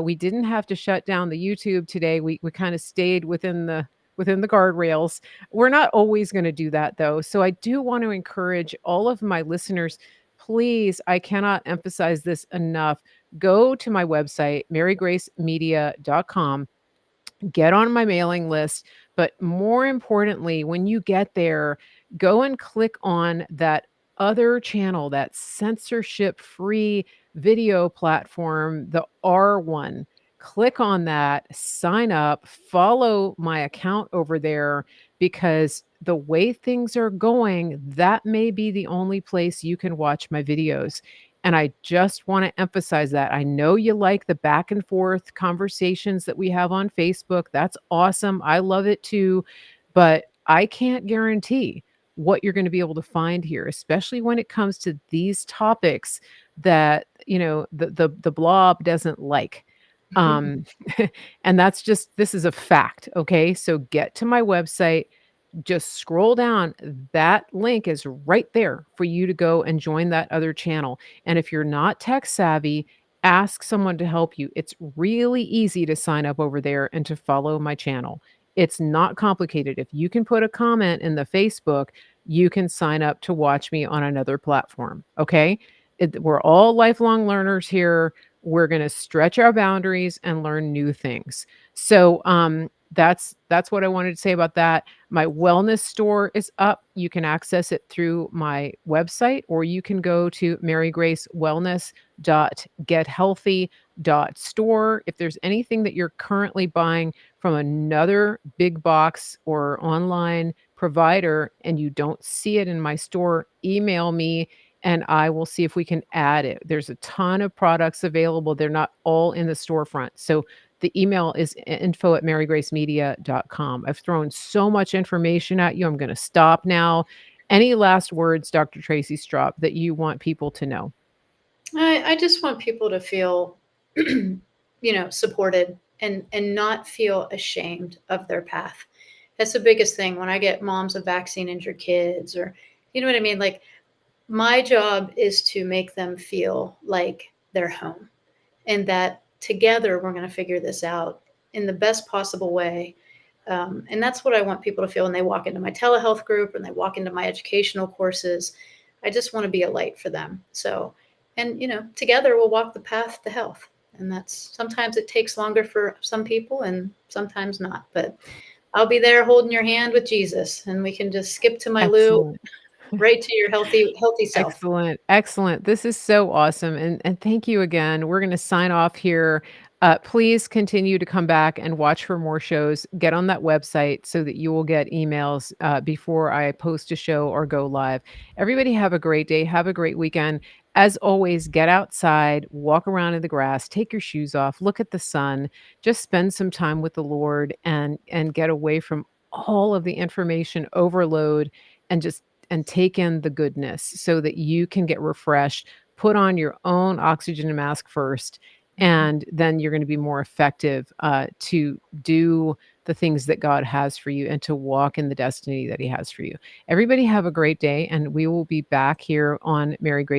We didn't have to shut down the YouTube today. We kinda stayed within the guardrails. We're not always gonna do that, though, so I do want to encourage all of my listeners, please, I cannot emphasize this enough, go to my website, marygracemedia.com, get on my mailing list. But more importantly, when you get there, go and click on that other channel, that censorship free video platform, the R one. Click on that, sign up, follow my account over there, because the way things are going, that may be the only place you can watch my videos. And I just want to emphasize that. I know you like the back and forth conversations that we have on Facebook. That's awesome. I love it too. But I can't guarantee what you're going to be able to find here, especially when it comes to these topics that, the blob doesn't like. Um, and that's just this is a fact. Okay. So get to my website, just scroll down. That link is right there for you to go and join that other channel. And if you're not tech savvy, ask someone to help you. It's really easy to sign up over there and to follow my channel. It's not complicated. If you can put a comment in the Facebook, you can sign up to watch me on another platform. Okay. We're all lifelong learners here. We're going to stretch our boundaries and learn new things. So, that's what I wanted to say about that. My wellness store is up. You can access it through my website, or you can go to maryggracewellness.gethealthy.store. If there's anything that you're currently buying from another big box or online provider and you don't see it in my store, email me and I will see if we can add it. There's a ton of products available. They're not all in the storefront. So the email is info@marygracemedia.com. I've thrown so much information at you. I'm going to stop now. Any last words, Dr. Tracy Strop, that you want people to know? I just want people to feel, supported and not feel ashamed of their path. That's the biggest thing. When I get moms of vaccine injured kids, or you know what I mean? Like, my job is to make them feel like they're home and that together we're going to figure this out in the best possible way. And that's what I want people to feel when they walk into my telehealth group and they walk into my educational courses. I just want to be a light for them. So, and together we'll walk the path to health. And that's sometimes it takes longer for some people and sometimes not. But I'll be there holding your hand with Jesus, and we can just skip to my loo Excellent. right to your healthy self. Excellent, excellent. This is so awesome, and thank you again. We're gonna sign off here. Please continue to come back and watch for more shows. Get on that website so that you will get emails before I post a show or go live. Everybody have a great day. Have a great weekend. As always, get outside, walk around in the grass, take your shoes off, look at the sun, just spend some time with the Lord and get away from all of the information overload and just and take in the goodness so that you can get refreshed. Put on your own oxygen mask first, and then you're going to be more effective to do the things that God has for you and to walk in the destiny that He has for you. Everybody have a great day, and we will be back here on Mary Grace.